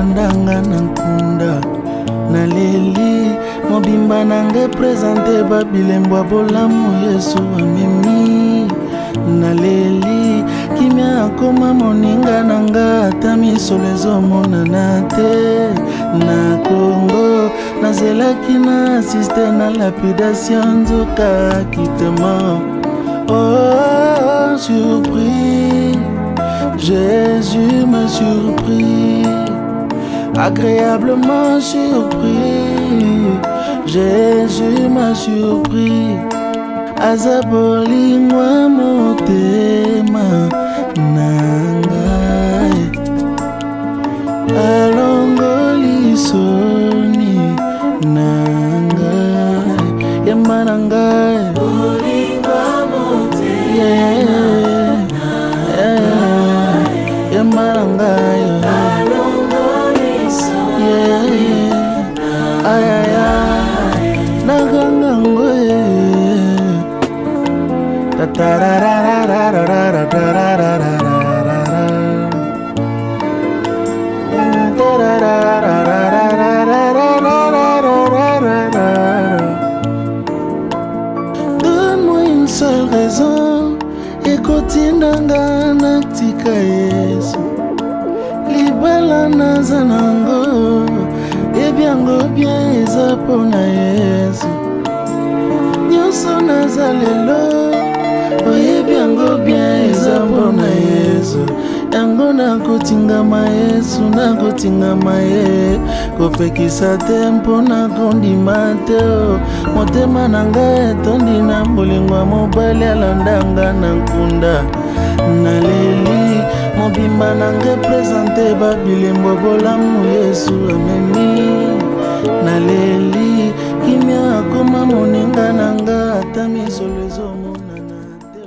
alandanga na nkunda naleli mobimba nange présente babilembo ya bolamu Yesu amemi naleli kimia akoma moninga nanga ata misolo ezomonana te na Kongo nazelaki na asiste na lapidation nzoka kitema. Oh, surpris, Jésus me surpris, agréablement surpris, Jésus m'a surpris, azabolingwa motema nangai, alongoli soni nangai, yemba nangai. Donne-moi une seule raison ekotindanga natika Yesu libala naza nango ebyango bien eza mpona Yesu nyonso naza lelo oyebi yango bien eza mpona Yesu yango nakotingama Yesu nakotingama ye kopekisa te mpona kondima te motema na ngai etondi na bolingo ya mobali alandanga na nkunda naleli mobimba nange présente babilembo bolamu Yesu amemi naleli kimia akoma moninga nanga ata misolo ezomonana te.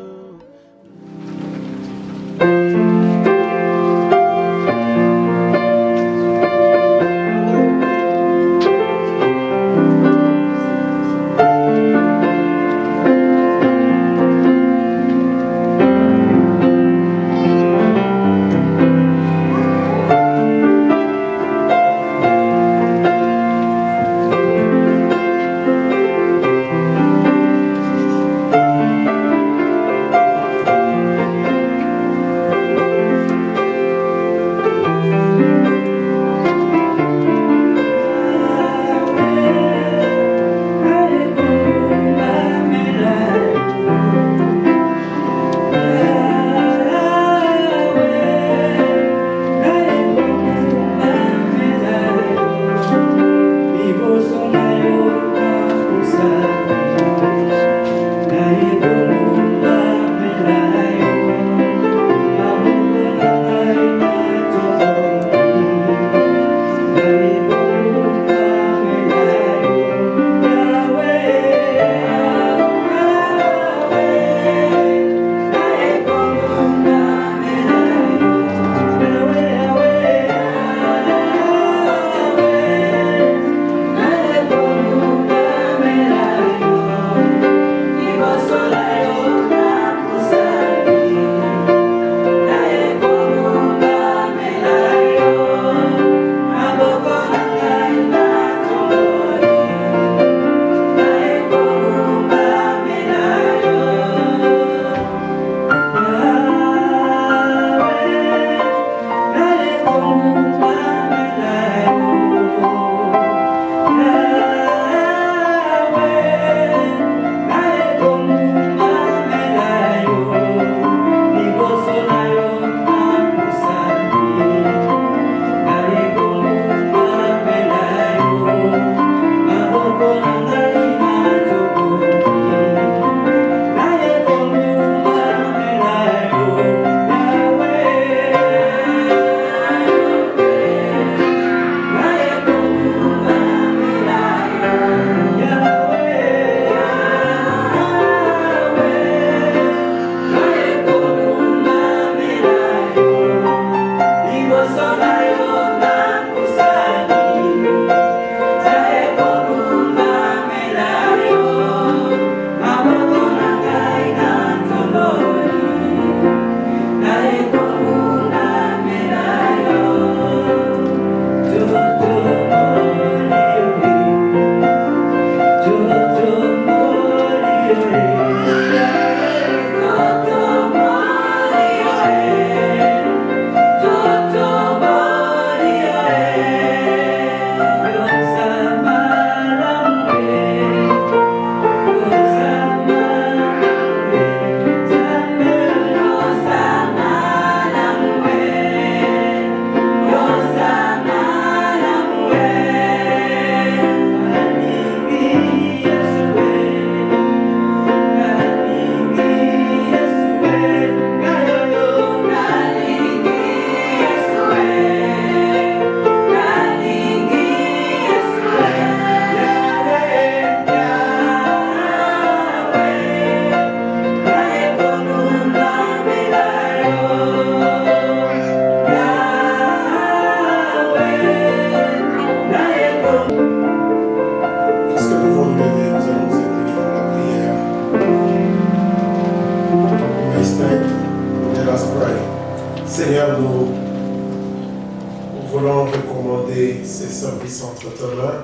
voulons recommander ces services entre tes mains.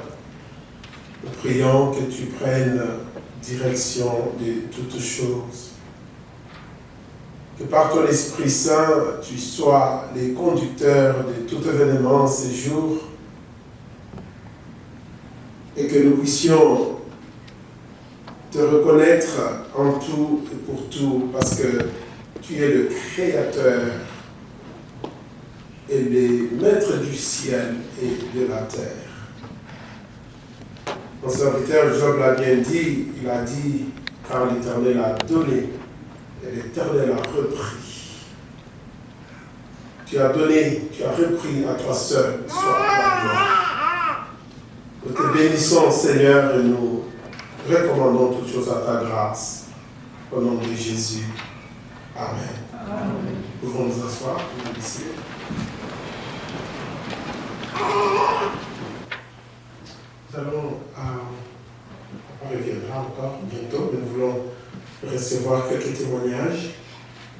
Nous prions que tu prennes direction de toutes choses. Que par ton Esprit Saint, tu sois les conducteurs de tout événement ces jours et que nous puissions te reconnaître en tout et pour tout parce que tu es le Créateur et le Maître du ciel et de la terre. Mon serviteur Job l'a bien dit, il a dit, car l'Éternel a donné et l'Éternel a repris. Tu as donné, tu as repris à toi seul, soit la gloire. Nous te bénissons, Seigneur, et nous recommandons toutes choses à ta grâce. Au nom de Jésus. Amen. Amen. Nous pouvons nous asseoir, nous ici. Nous allons, on reviendra encore bientôt, mais nous voulons recevoir quelques témoignages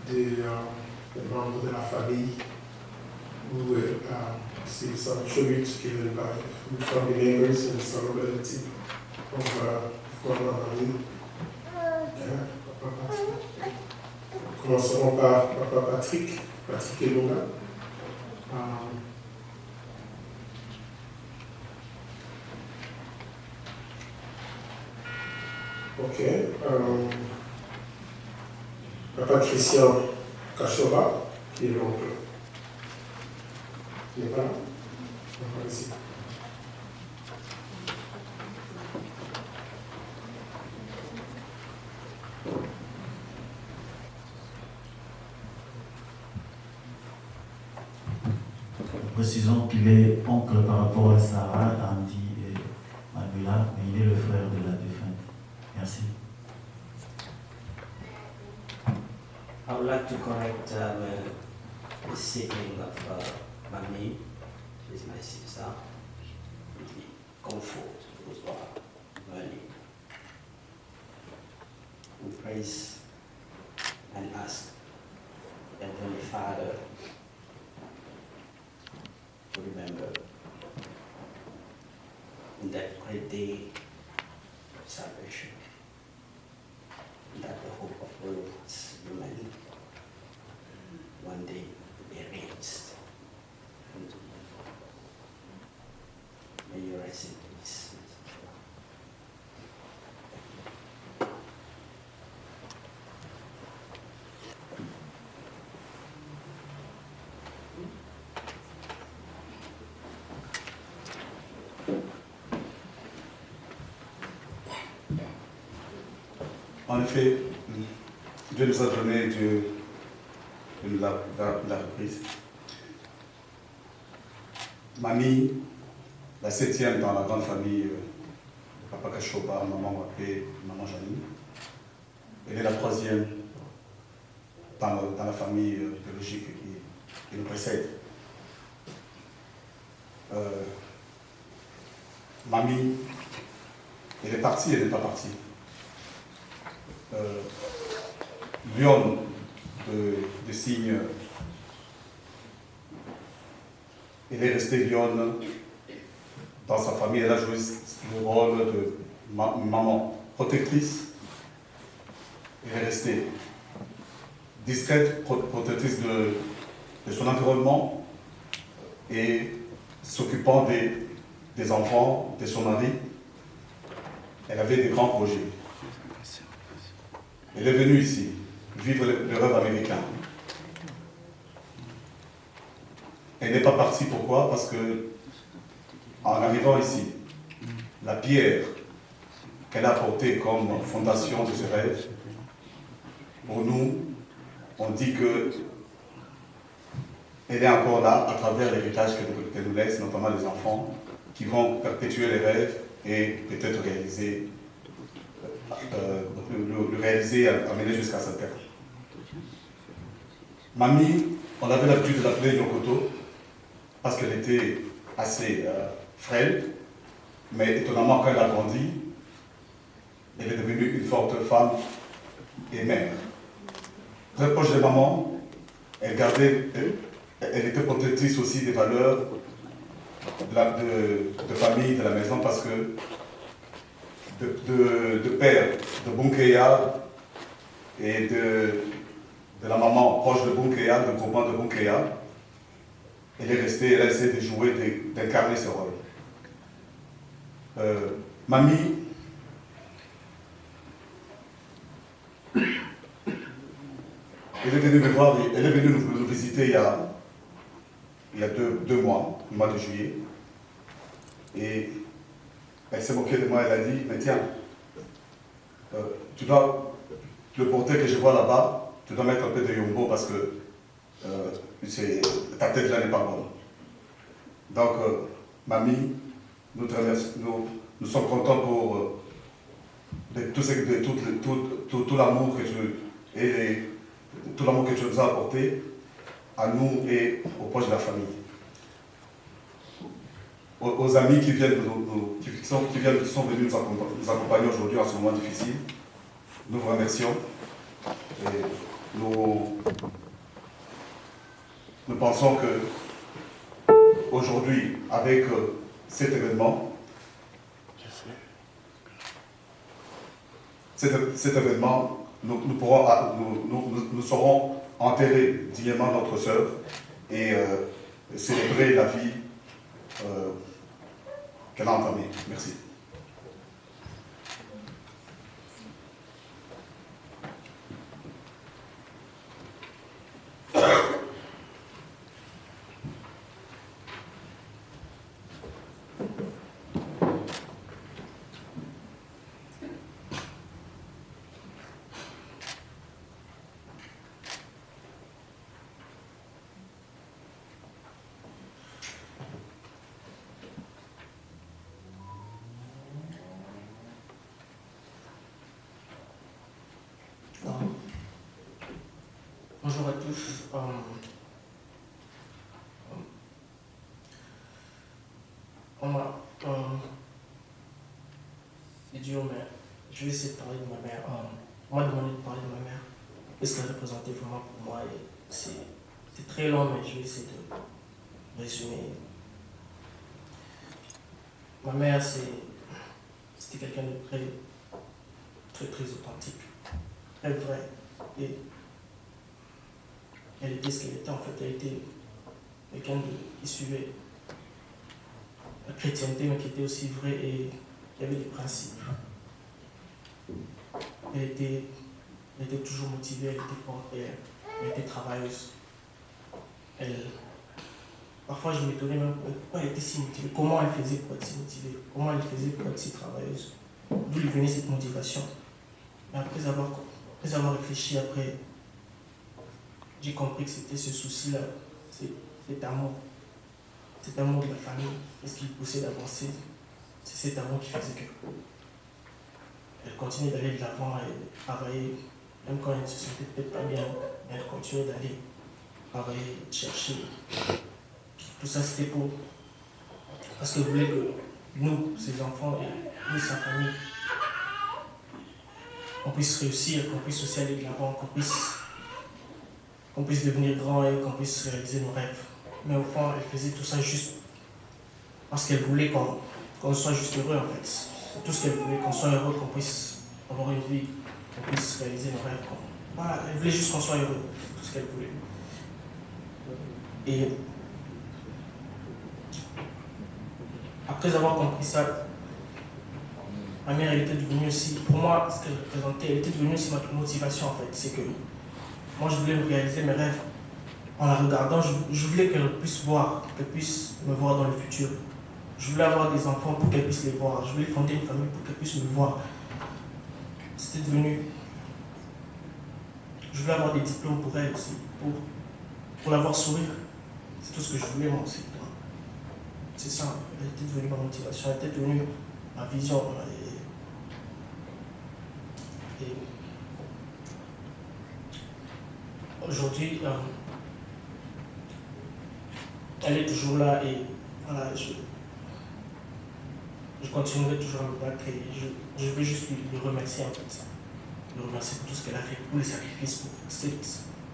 des membres de la famille ou see some tributes given by family members and some relative of former ami. Papa Patrick. Commencerons par Papa Patrick Elonga. Ok. Papa Christian Kachoba, qui est l'oncle. Il n'est pas là? Pas ici. Précisons qu'il est oncle par rapport à Sarah, Andy et Manuela, mais il est le frère de la défunte. Merci. I would like to correct the sibling of Mami, who is my sister, with the comfort was learning. We praise and ask the Heavenly Father to remember in that great day of salvation, that the hope of all of us human one day will be raised. May you rest in peace. En effet, Dieu nous a donné, Dieu nous l'a reprise. Mamie, la 7e dans la grande famille de Papa Kachoba, maman Wapé, maman Janine. Elle est la 3e dans la famille biologique qui nous précède. Mamie, elle est partie, elle n'est pas partie. Lyon de signe, elle est restée Lyon dans sa famille, elle a joué le rôle de maman protectrice, elle est restée discrète, protectrice de son environnement et s'occupant des enfants, de son mari. Elle avait des grands projets. Elle est venue ici, vivre le rêve américain. Elle n'est pas partie, pourquoi? Parce que, en arrivant ici, la pierre qu'elle a apportée comme fondation de ce rêve, pour nous, on dit que elle est encore là à travers l'héritage qu'elle nous laisse, notamment les enfants, qui vont perpétuer les rêves et peut-être réaliser le réaliser, amener jusqu'à sa terre. Mamie, on avait l'habitude de l'appeler Yokoto parce qu'elle était assez frêle, mais étonnamment quand elle a grandi, elle est devenue une forte femme et mère. Très proche de maman, elle était protectrice aussi des valeurs de famille de la maison parce que de père de Bunkeya et de la maman proche de Bunkeya, de groupement de Bunkeya, elle est restée, elle a essayé de jouer, d'incarner ce rôle. Mamie, elle est venue me voir, elle est venue nous visiter il y a 2 mois, le mois de juillet. Et elle s'est moquée de moi, elle a dit, mais tiens, tu dois, le portrait que je vois là-bas, tu dois mettre un peu de yombo parce que ta tête là n'est pas bonne. Donc, mamie, nous sommes contents pour tout l'amour que tu nous as apporté à nous et aux proches de la famille. Aux amis qui sont venus nous accompagner aujourd'hui en ce moment difficile, nous vous remercions. Et nous pensons que aujourd'hui, avec cet événement, nous saurons enterrer dignement notre sœur et célébrer la vie qu'elle a entamée. Merci. Bonjour à tous. C'est dur, mais je vais essayer de parler de ma mère. On m'a demandé de parler de ma mère. Qu'est-ce qu'elle représentait vraiment pour moi? C'est très long, mais je vais essayer de résumer. Ma mère, c'était quelqu'un de très authentique, très vrai. Et elle était ce qu'elle était en fait. Elle était quelqu'un qui suivait la chrétienté, mais qui était aussi vrai et qui avait des principes. Elle était toujours motivée, elle était forte, elle était travailleuse. Parfois je m'étonnais même pourquoi elle était si motivée, comment elle faisait pour être si motivée, comment elle faisait pour être si travailleuse, d'où lui venait cette motivation. Mais après avoir réfléchi, j'ai compris que c'était ce souci-là, cet amour de la famille, ce qui lui poussait d'avancer. C'est cet amour qui faisait qu'elle continuait d'aller de l'avant et travailler, même quand elle ne se sentait peut-être pas bien, mais elle continuait d'aller travailler, chercher. Tout ça, c'était parce qu'elle voulait que nous, ses enfants et nous, sa famille, qu'on puisse réussir, qu'on puisse aussi aller de l'avant, qu'on puisse devenir grand et qu'on puisse réaliser nos rêves. Mais au fond, elle faisait tout ça juste parce qu'elle voulait qu'on soit juste heureux en fait. C'est tout ce qu'elle voulait, qu'on soit heureux, qu'on puisse avoir une vie, qu'on puisse réaliser nos rêves. Voilà, elle voulait juste qu'on soit heureux, c'est tout ce qu'elle voulait. Et après avoir compris ça, ma mère, elle était devenue aussi, pour moi, ce qu'elle représentait, elle était devenue aussi ma motivation en fait. C'est que moi, je voulais me réaliser mes rêves. En la regardant, je voulais qu'elle puisse voir, qu'elle puisse me voir dans le futur. Je voulais avoir des enfants pour qu'elle puisse les voir. Je voulais fonder une famille pour qu'elle puisse me voir. C'était devenu... Je voulais avoir des diplômes pour elle aussi, pour la voir sourire. C'est tout ce que je voulais moi aussi. C'est ça, elle était devenue ma motivation, elle était devenue ma vision. Et aujourd'hui, elle est toujours là et voilà, je continuerai toujours à me battre et je veux juste lui remercier en fait. Le remercier pour tout ce qu'elle a fait, pour les sacrifices,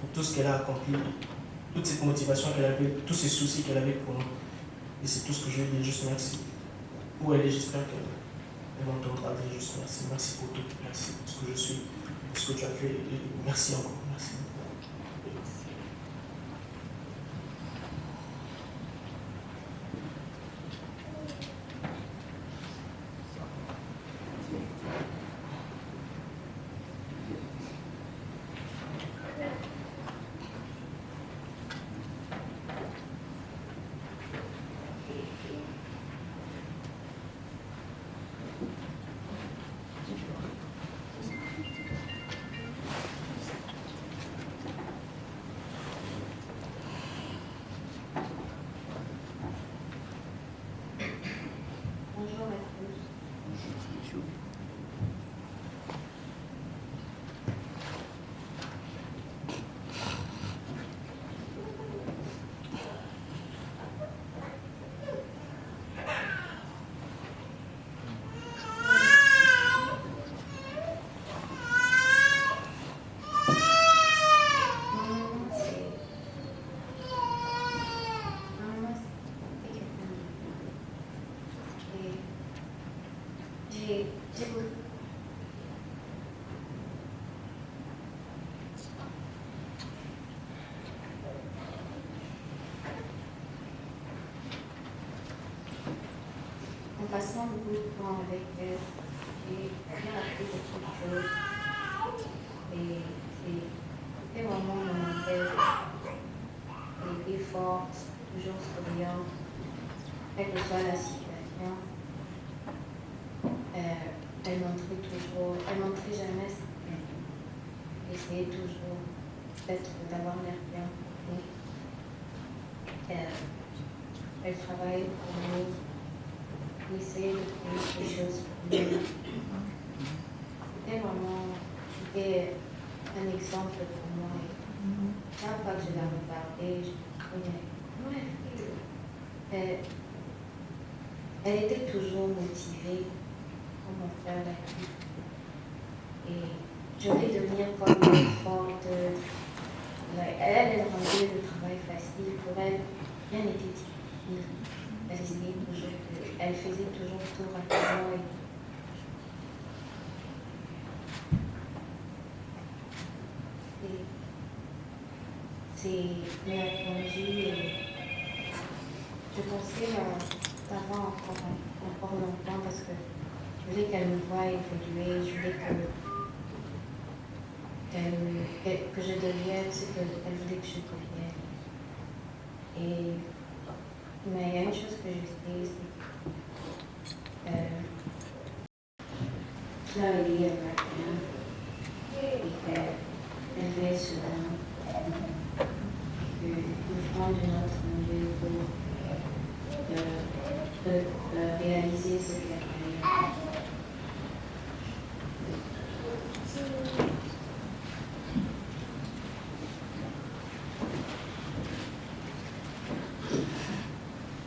pour tout ce qu'elle a accompli, toute cette motivation qu'elle avait, tous ces soucis qu'elle avait pour nous. Et c'est tout ce que je lui dis, juste merci. Où elle est, j'espère qu'elle m'entendra dire juste merci. Merci pour tout. Merci pour ce que je suis, pour ce que tu as fait. Et merci encore. Merci. Bonjour à tous. J'écoute. En passant beaucoup de temps avec elle, j'ai bien appris beaucoup de choses. Et c'était vraiment mon modèle. Elle était forte, toujours souriante, quelle que soit la situation. Elle montrait jamais ce qu'elle essayait toujours d'avoir l'air bien. Elle travaillait pour nous, elle essayait de trouver des choses pour nous. C'était un exemple pour moi. Chaque fois que je la regardais, je me disais, elle était toujours motivée. Comment faire la vie. Et je voulais devenir comme elle, forte. Elle rendait le travail facile pour elle. Rien n'était difficile. Elle faisait toujours tout rapidement. C'est répondu. Je pensais d'avoir encore longtemps parce que je voulais qu'elle me voie évoluer, je voulais que je devienne ce qu'elle voulait que je devienne. Mais il y a une chose que je sais, c'est que là, elle est américaine et qu'elle veut souvent une femme de notre milieu pour réaliser ce qu'elle veut.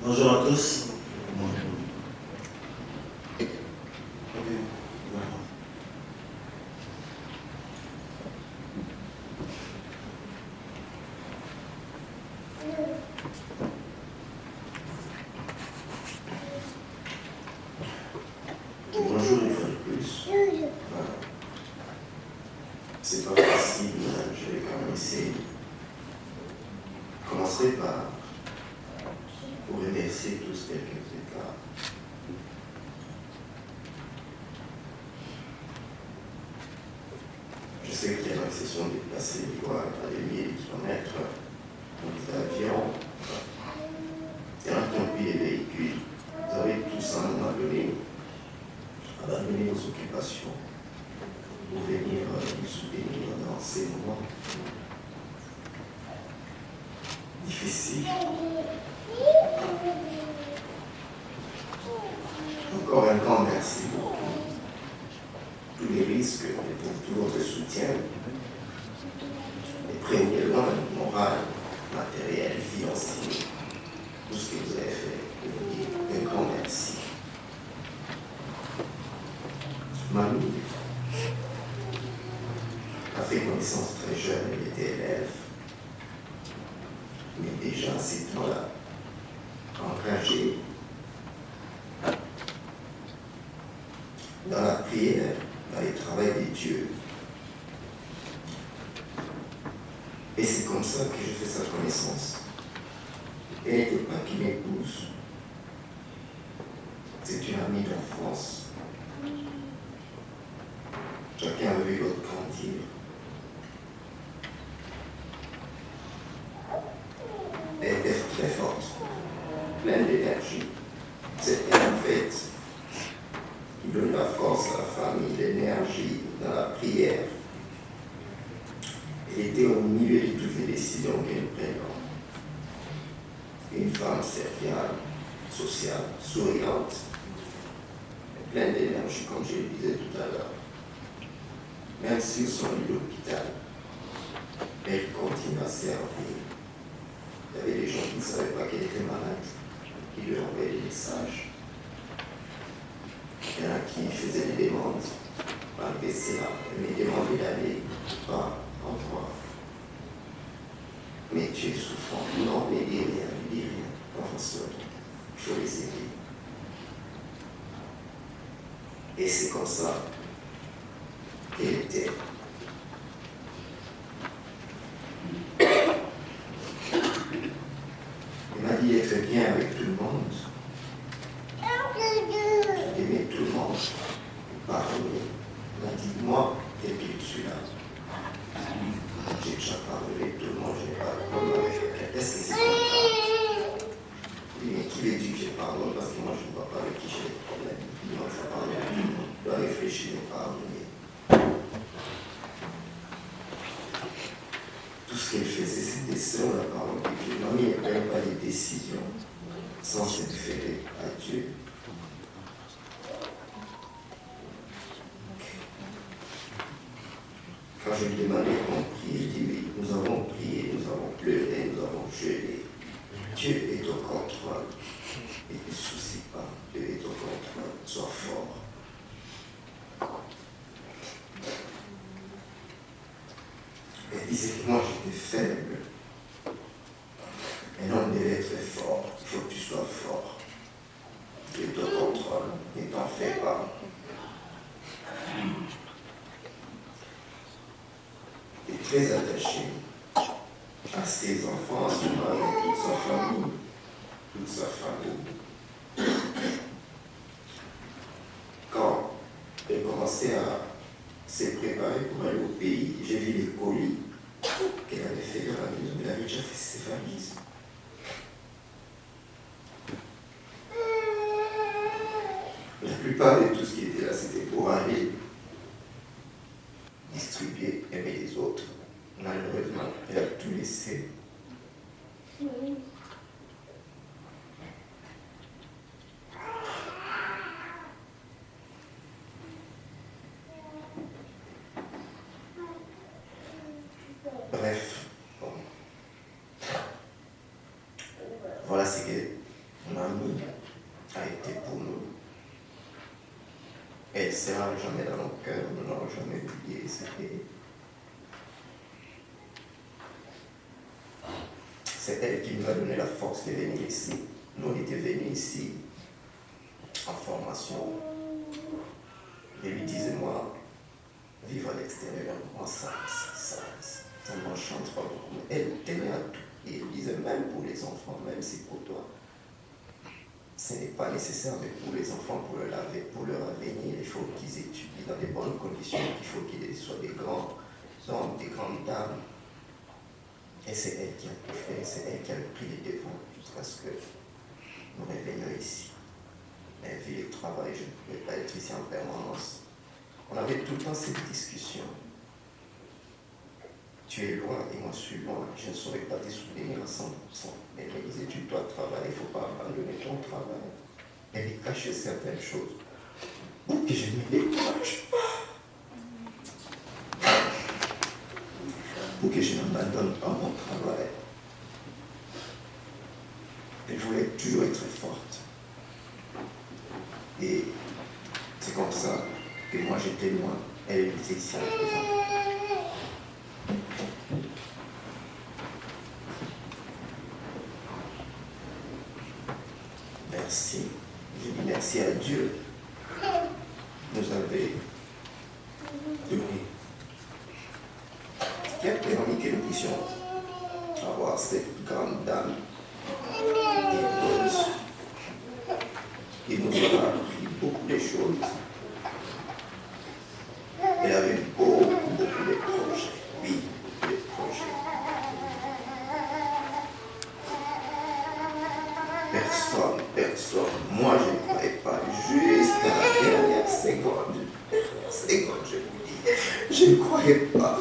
Bonjour à tous. Bonjour une fois de plus. C'est pas facile, je vais quand même essayer. Je commencerai par vous remercier tous quelques êtes là. Je sais qu'il y en a qui se sont déplacés à des milliers de kilomètres dans des avions. Il y en a qui ont pris des véhicules. Vous avez tous à un moment donné abandonné vos occupations pour venir nous soutenir dans ces moments difficiles. Encore un grand merci pour tous les risques et pour tout votre soutien. Et premièrement, moral, matériel, financier, tout ce que vous avez fait. Je vous dis un grand merci. Mamie a fait connaissance très jeune, elle était élève. Mais déjà à ces temps-là, ancrage engagée dans la prière, dans le travail de Dieu. Et c'est comme ça que je fais sa connaissance. Elle n'était pas qu'une épouse, c'est une amie d'enfance. Chacun a vu l'autre grandir. Elle était très forte, pleine d'énergie. C'est elle en fait qui donne la force à la famille, l'énergie dans la prière. Elle était au milieu de toutes les décisions qu'elle prenait. Une femme serviable, sociale, souriante, pleine d'énergie, comme je le disais tout à l'heure. Même sur son lit d'hôpital, elle continue à servir. Il y avait des gens qui ne savaient pas qu'elle était malade, qui lui envoyaient des messages. Il y en a qui faisaient des demandes, malgré cela, elle me demandait d'aller pas en droit. Mais tu es souffrant. Non, mais dis rien, professeur. Il faut les aider. Et c'est comme ça qu'elle était. Il m'a dit d'être bien avec tout le monde. D'aimer tout le monde. Pardonner. Il m'a dit, moi, depuis que je suis là, j'ai déjà pardonné tout le monde, je n'ai pas de problème avec quelqu'un. Est-ce que c'est comme ça? Mais qui veut dire que je pardonne parce que moi je ne vois pas avec qui j'ai des problèmes. Il faut pardonner tout le monde. Il doit réfléchir et pardonner. Tout ce qu'elle faisait, c'était selon la parole de Dieu. Mamie ne prenait pas des décisions sans se référer à Dieu. Quand je lui demandais qu'on prie, il dit oui, nous avons prié, nous avons pleuré, nous avons jeûné. Dieu est au contrôle. Et ne te soucie pas, Dieu est au contrôle. Sois fort. Elle disait que moi j'étais faible. Un homme devait être fort. Il faut que tu sois fort. Dieu est au contrôle. Ne t'en fais pas. Elle est très attachée à ses enfants, à son mari, toute sa famille. Quand elle commençait à se préparer pour aller au pays, j'ai vu les colis qu'elle avait fait dans la maison. Elle avait déjà fait ses valises. La plupart de tout ce qui était là, c'était pour aller distribuer, aimer les autres. Malheureusement, elle a tout laissé. Bref, bon. Voilà ce que mon amie a été pour nous. Elle ne sera jamais dans nos cœurs, nous n'aurons jamais oublié. C'est elle qui nous a donné la force de venir ici. Nous, on était venus ici en formation. Elle lui disait, moi, vivre à l'extérieur, moi, ça ne m'enchante pas beaucoup. Elle tenait à tout. Et elle disait, même pour les enfants, même si pour toi, ce n'est pas nécessaire, mais pour les enfants, pour leur avenir, il faut qu'ils étudient dans des bonnes conditions, il faut qu'ils soient des grands hommes, des grandes dames. Et c'est elle qui a tout fait, c'est elle qui a pris les devants jusqu'à ce que nous revenions ici. Mais vu le travail, je ne pouvais pas être ici en permanence. On avait tout le temps cette discussion. Tu es loin et moi je suis loin, je ne saurais pas te soutenir à 100%. Mais elle me disait, tu dois travailler, il ne faut pas abandonner ton travail. Elle me cachait certaines choses pour que je ne me décourage pas. Pour que je n'abandonne pas mon travail. Elle voulait toujours être forte. Et c'est comme ça que moi j'étais loin. Elle était ici à la maison. merci. Je dis merci à Dieu. Nous avez donné. Qui a permis que nous puissions avoir cette grande dame épouse qui nous a appris beaucoup de choses. Elle avait beaucoup de projets. Oui, des projets. Personne. Moi, je ne croyais pas. Jusqu'à la dernière seconde, je vous dis, je ne croyais pas.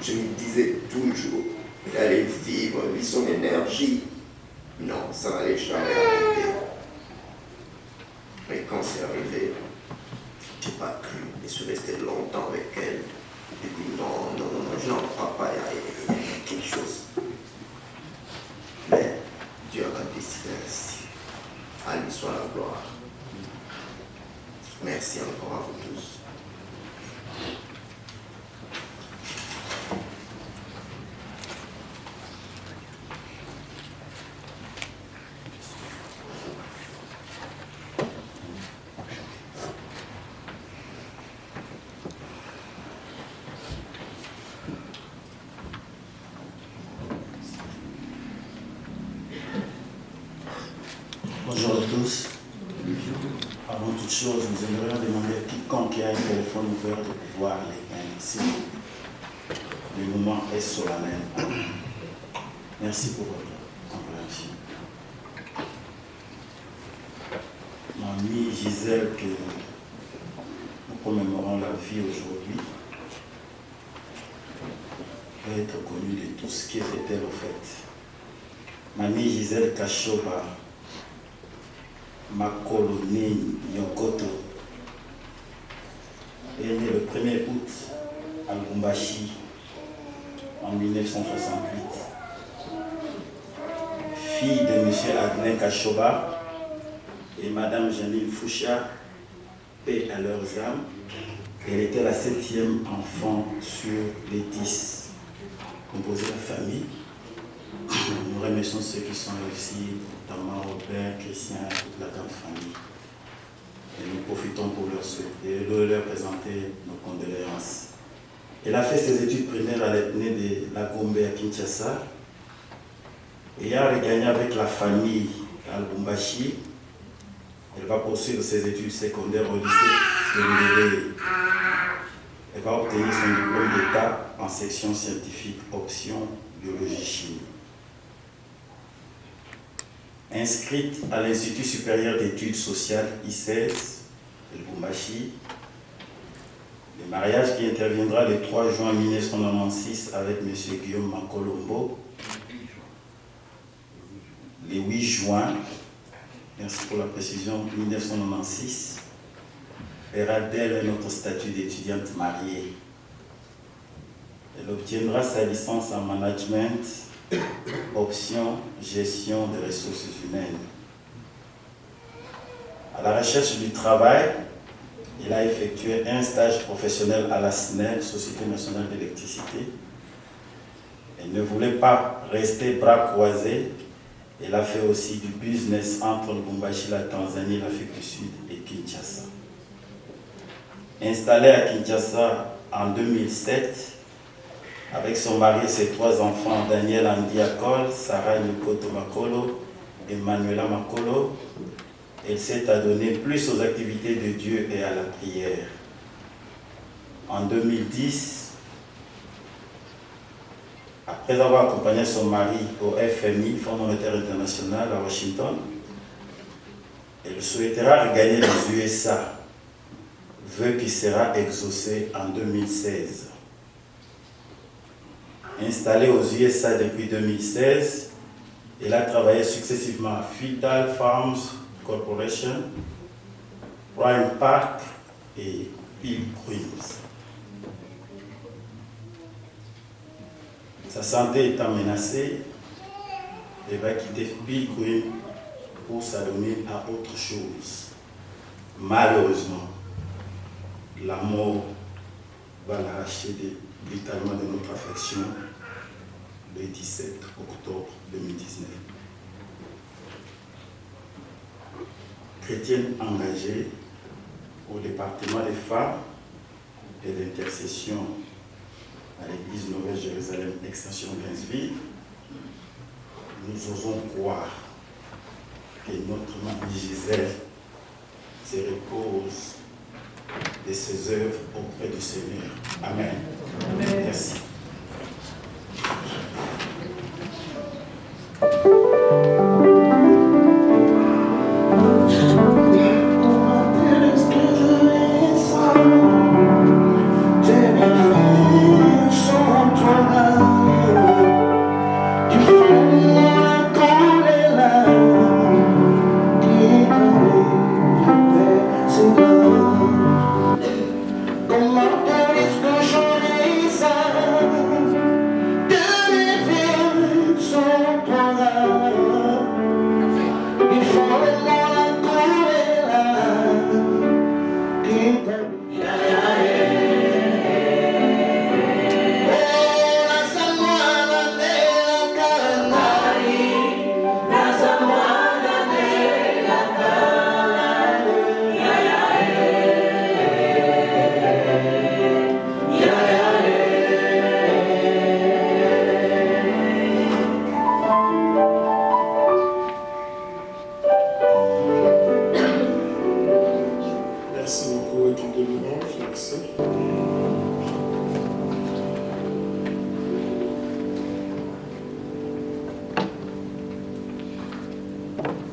Je me disais toujours qu'il allait vivre, lui, son énergie. Non, ça n'allait jamais arriver. Mais quand c'est arrivé, je n'ai pas cru. Je suis resté longtemps avec elle. Et puis non, je n'en crois pas, il y a quelque chose. Mais Dieu a décidé ainsi. À lui soit la gloire. Merci encore à vous tous. Bonjour à tous. Avant toute chose, nous aimerions demander à quiconque a un téléphone ouvert de pouvoir l'éteindre ici. Le moment est solennel. Merci pour votre compréhension. Mamie Gisèle, que nous commémorons la vie aujourd'hui, va être connue de tous. Qui était-elle au fait? Mamie Gisèle Kashoba Makoloni Yokoto est née le 1er août à Lubumbashi en 1968. Fille de M. Adrien Kashoba et Mme Janine Foucha, paix à leurs âmes. Elle était la 7e enfant sur les 10 composés de la famille. Nous remercions ceux qui sont ici, notamment Robert, Christian et toute la grande famille. Et nous profitons pour leur souhaiter, leur présenter nos condoléances. Elle a fait ses études primaires à l'ethnie de la Gombe à Kinshasa. Et a regagné avec la famille à Lubumbashi. Elle va poursuivre ses études secondaires au lycée de Ndélé. Elle va obtenir son diplôme d'État en section scientifique, option biologie-chimie. Inscrite à l'Institut supérieur d'études sociales I16 de Lubumbashi, le mariage qui interviendra le 3 juin 1996 avec M. Guillaume Makolombo, le 8 juin, merci pour la précision, 1996, fera d'elle notre statut d'étudiante mariée. Elle obtiendra sa licence en management, option gestion des ressources humaines. À la recherche du travail, il a effectué un stage professionnel à la SNEL, Société nationale d'électricité. Elle ne voulait pas rester bras croisés. Elle a fait aussi du business entre Lubumbashi, la Tanzanie, l'Afrique du Sud et Kinshasa. Installée à Kinshasa en 2007, avec son mari et ses 3 enfants, Daniel Andiakol, Sarah Nikoto Makolo et Manuela Makolo, elle s'est adonnée plus aux activités de Dieu et à la prière. En 2010, après avoir accompagné son mari au FMI, Fonds monétaire international à Washington, elle souhaitera regagner les USA, vœu qui sera exaucé en 2016. Installée aux USA depuis 2016, elle a travaillé successivement à Vital Farms Corporation, Prime Park et Pilgrims. Sa santé étant menacée, elle va quitter Pilgrim pour s'adonner à autre chose. Malheureusement, la mort va l'arracher brutalement de notre affection le 17 octobre 2019. chrétienne engagée au département des femmes et d'intercession à l'église Nouvelle Jérusalem Extension Gainesville, nous osons croire que notre mamie Gisèle se repose de ses œuvres auprès du Seigneur. Amen. Amen. Merci.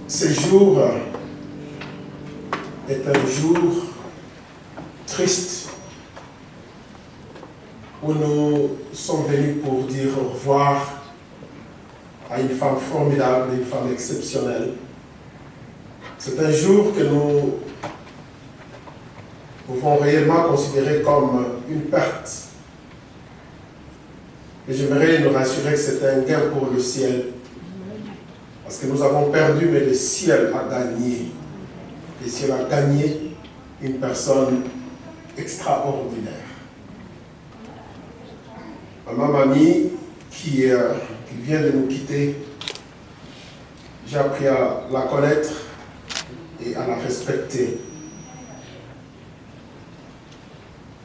Ce jour est un jour triste où nous sommes venus pour dire au revoir à une femme formidable, une femme exceptionnelle. C'est un jour que nous pouvons réellement considérer comme une perte. Et j'aimerais nous rassurer que c'est un gain pour le ciel. Parce que nous avons perdu, mais le ciel a gagné. Le ciel a gagné une personne extraordinaire. Ma mamie qui vient de nous quitter, j'ai appris à la connaître et à la respecter.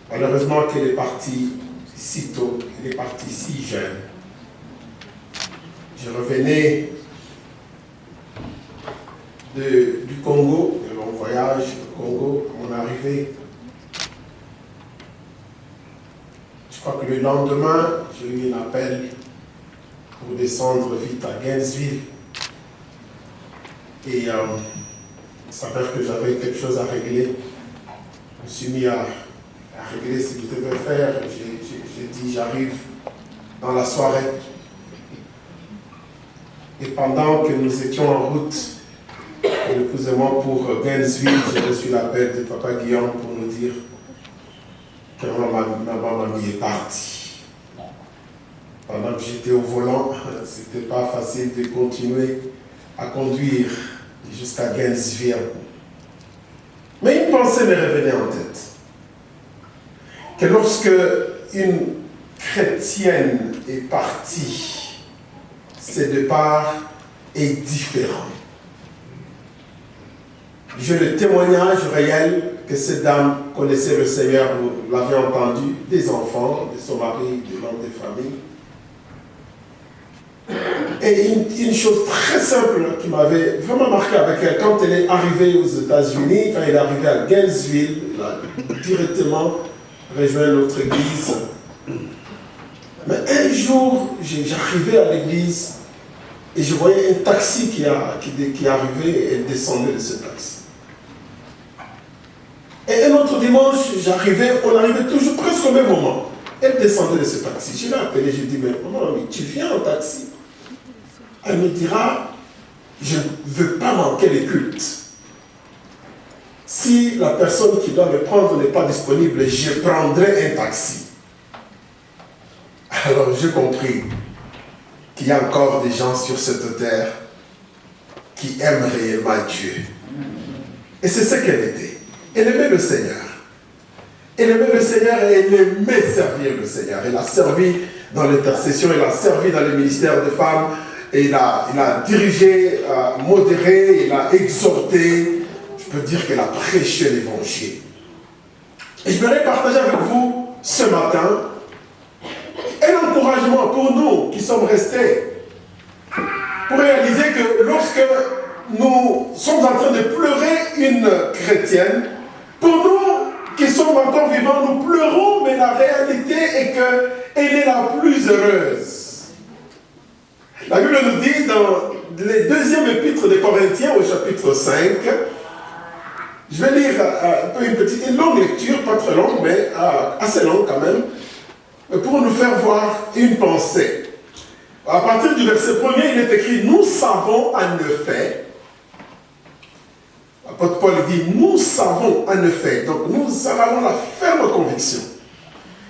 Malheureusement qu'elle est partie si tôt, elle est partie si jeune. Je revenais du Congo, de mon voyage au Congo, à mon arrivée. Je crois que le lendemain, j'ai eu un appel pour descendre vite à Gainesville. Et il s'avère que j'avais quelque chose à régler. Je me suis mis à régler ce que je devais faire. J'ai dit, j'arrive dans la soirée. Et pendant que nous étions en route, l'épouse et moi pour Gainesville, j'ai reçu l'appel de Papa Guillaume pour nous dire que ma mamie est partie. Pendant que j'étais au volant, c'était pas facile de continuer à conduire jusqu'à Gainesville. Mais une pensée me revenait en tête. Que lorsque une chrétienne est partie, ce départ est différent. J'ai le témoignage réel que cette dame connaissait le Seigneur, vous l'avez entendu, des enfants, de son mari, de l'homme de famille. Et une chose très simple qui m'avait vraiment marqué avec elle, quand elle est arrivée aux États-Unis, quand elle est arrivée à Gainesville, elle a directement rejoint notre église. Mais un jour, j'arrivais à l'église et je voyais un taxi qui arrivait et elle descendait de ce taxi. Et un autre dimanche, on arrivait toujours presque au même moment. Elle descendait de ce taxi. Je l'ai appelée, je lui ai dit, mais maman, tu viens en taxi? Elle me dira, je ne veux pas manquer les cultes. Si la personne qui doit me prendre n'est pas disponible, je prendrai un taxi. Alors j'ai compris qu'il y a encore des gens sur cette terre qui aiment réellement Dieu. Et c'est ce qu'elle était. Elle aimait le Seigneur. Elle aimait le Seigneur et elle aimait servir le Seigneur. Elle a servi dans l'intercession, elle a servi dans le ministère des femmes, et il a dirigé, modéré, il a exhorté. Je peut dire qu'elle a prêché l'évangile. Et je voudrais partager avec vous ce matin un encouragement pour nous qui sommes restés, pour réaliser que lorsque nous sommes en train de pleurer une chrétienne, pour nous qui sommes encore vivants, nous pleurons, mais la réalité est qu'elle est la plus heureuse. La Bible nous dit dans les deuxième épître des Corinthiens au chapitre 5, je vais lire une longue lecture, pas très longue, mais assez longue quand même, pour nous faire voir une pensée. À partir du verset 1er, il est écrit « Nous savons en effet », l'apôtre Paul dit « Nous savons en effet », donc nous avons la ferme conviction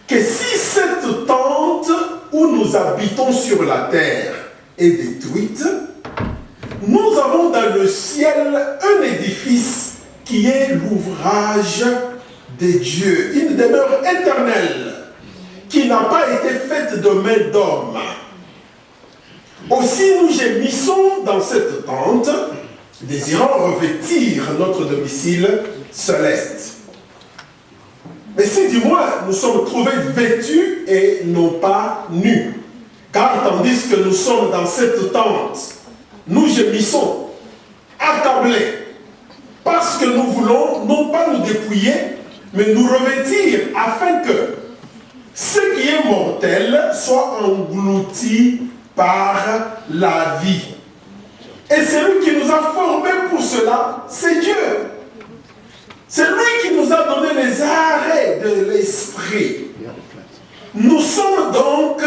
que si cette tente où nous habitons sur la terre est détruite, nous avons dans le ciel un édifice qui est l'ouvrage de Dieu, une demeure éternelle qui n'a pas été faite de main d'homme. Aussi nous gémissons dans cette tente, désirant revêtir notre domicile céleste. Mais si du moins nous sommes trouvés vêtus et non pas nus, car tandis que nous sommes dans cette tente, nous gémissons, accablés, parce que nous voulons non pas nous dépouiller, mais nous revêtir, afin que ce qui est mortel soit englouti par la vie. Et celui qui nous a formés pour cela, c'est Dieu. C'est lui qui nous a donné les arrêts de l'esprit. Nous sommes donc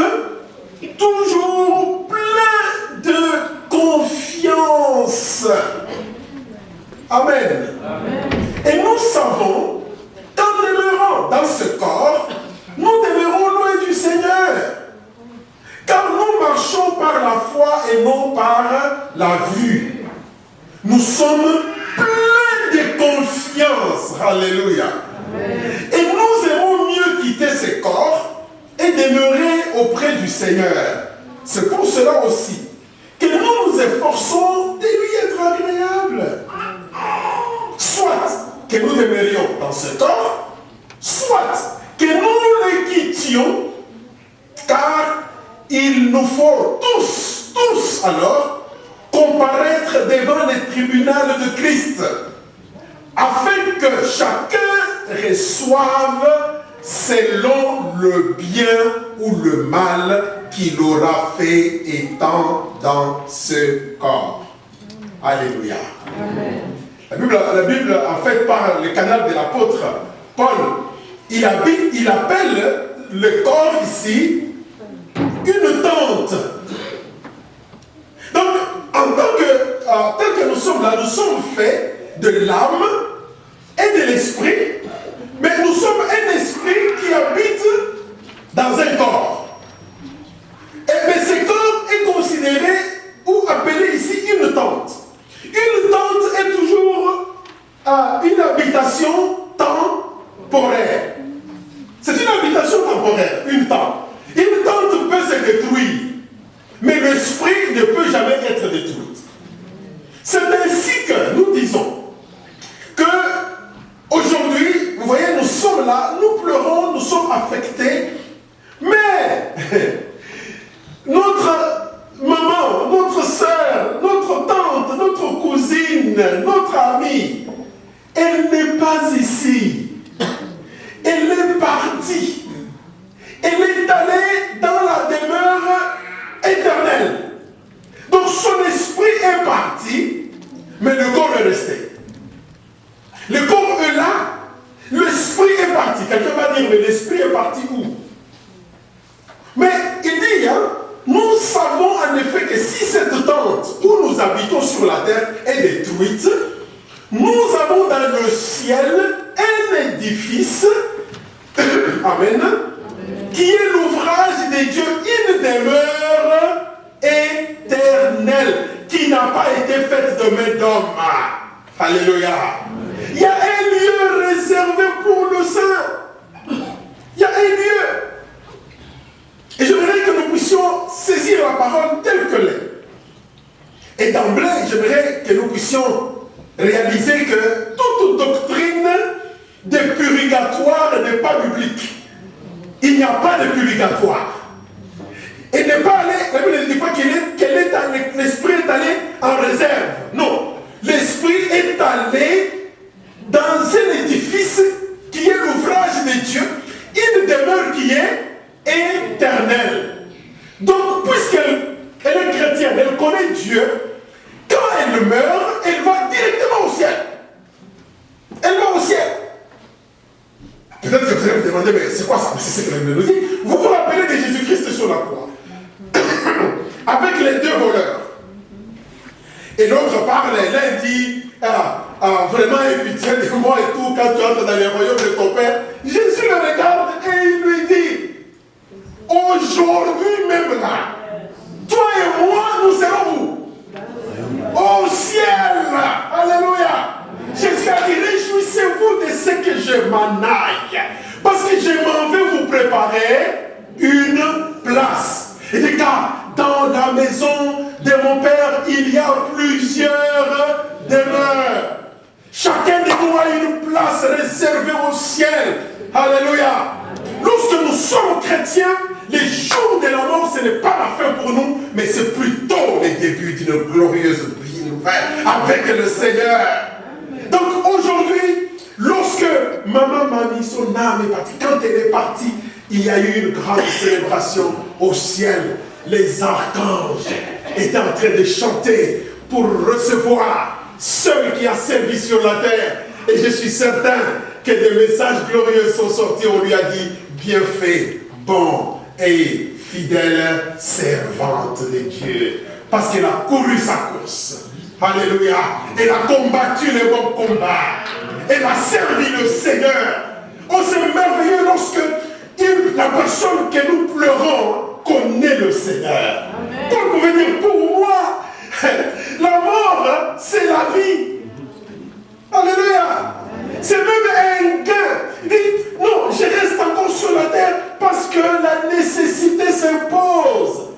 toujours pleins de confiance. Amen. Amen. Et nous savons qu'en demeurant dans ce corps, nous demeurons loin du Seigneur. Car nous marchons par la foi et non par la vue. Nous sommes pleins de confiance. Alléluia. Amen. Et nous aimons mieux quitter ce corps et demeurer auprès du Seigneur. C'est pour cela aussi que nous nous efforçons de lui être agréable. Soit que nous demeurions dans ce corps, soit que nous le quittions, car il nous faut tous alors, comparaître devant les tribunaux de Christ, afin que chacun reçoive selon le bien ou le mal qu'il aura fait étant dans ce corps. Alléluia. Amen. La Bible, en fait, par le canal de l'apôtre Paul, il appelle le corps ici une tente. Donc, tel que nous sommes là, nous sommes faits de l'âme et de l'esprit, mais nous sommes un esprit qui habite dans un corps. Mais ce corps est considéré ou appelé ici une tente. Une tente est toujours une habitation temporaire. C'est une habitation temporaire, une tente. Une tente peut se détruire, mais l'esprit ne peut jamais être détruit. C'est ainsi que nous disons que aujourd'hui, vous voyez, nous sommes là, nous pleurons, nous sommes affectés, mais notre maman, notre soeur, notre tante, notre cousine, notre amie, elle n'est pas ici. Elle est partie. Elle est allée dans la demeure éternelle. Donc son esprit est parti, mais le corps est resté. Le corps est là, l'esprit est parti. Quelqu'un va dire, mais l'esprit est parti où? Mais il dit, nous savons en effet que si cette tente où nous habitons sur la terre est détruite, nous avons dans le ciel un édifice, amen, qui est l'ouvrage de Dieu, une demeure éternelle, qui n'a pas été faite de main d'homme. Alléluia. Il y a un lieu réservé pour le saint. Il y a un lieu. Et j'aimerais que nous puissions saisir la parole telle qu'elle est. Et d'emblée, j'aimerais que nous puissions réaliser que toute doctrine de purgatoire n'est pas biblique. Il n'y a pas de purgatoire. Et n'est pas allé, la Bible ne dit pas l'esprit est allé en réserve. Non. L'esprit est allé dans un édifice qui est l'ouvrage de Dieu, une demeure qui est éternelle. Donc, puisqu'elle est chrétienne, elle connaît Dieu, quand elle meurt, elle va directement au ciel. Elle va au ciel. Peut-être que vous allez me demander, mais c'est quoi ça? C'est ce que la Bible nous dit. Vous vous rappelez de Jésus-Christ sur la croix, avec les deux voleurs. Et l'autre parle, l'un dit, vraiment aie pitié de moi et tout, quand tu entres dans les royaumes de ton Père. Jésus le regarde et il lui dit, aujourd'hui même là, toi et moi, nous serons où? Au ciel. Alléluia. Jésus a dit, réjouissez-vous de ce que je m'en aille, parce que je m'en vais vous préparer une place. Il dit, car dans la maison de mon Père, il y a plusieurs demeures. Chacun de nous a une place réservée au ciel. Alléluia. Lorsque nous sommes chrétiens, les jours de la mort, ce n'est pas la fin pour nous, mais c'est plutôt le début d'une glorieuse vie nouvelle avec le Seigneur. Donc aujourd'hui, lorsque maman m'a mis son âme est partie, quand elle est partie, il y a eu une grande célébration au ciel. Les archanges étaient en train de chanter pour recevoir celui qui a servi sur la terre. Et je suis certain que des messages glorieux sont sortis. On lui a dit, bien fait, bon et fidèle servante de Dieu. Parce qu'elle a couru sa course. Alléluia. Elle a combattu le bon combat. Elle a servi le Seigneur. Oh, c'est merveilleux lorsque la personne que nous pleurons connaît le Seigneur. Paul pouvait dire, pour moi, la mort, c'est la vie. Alléluia. C'est même un gain. Il dit, non, je reste encore sur la terre parce que la nécessité s'impose.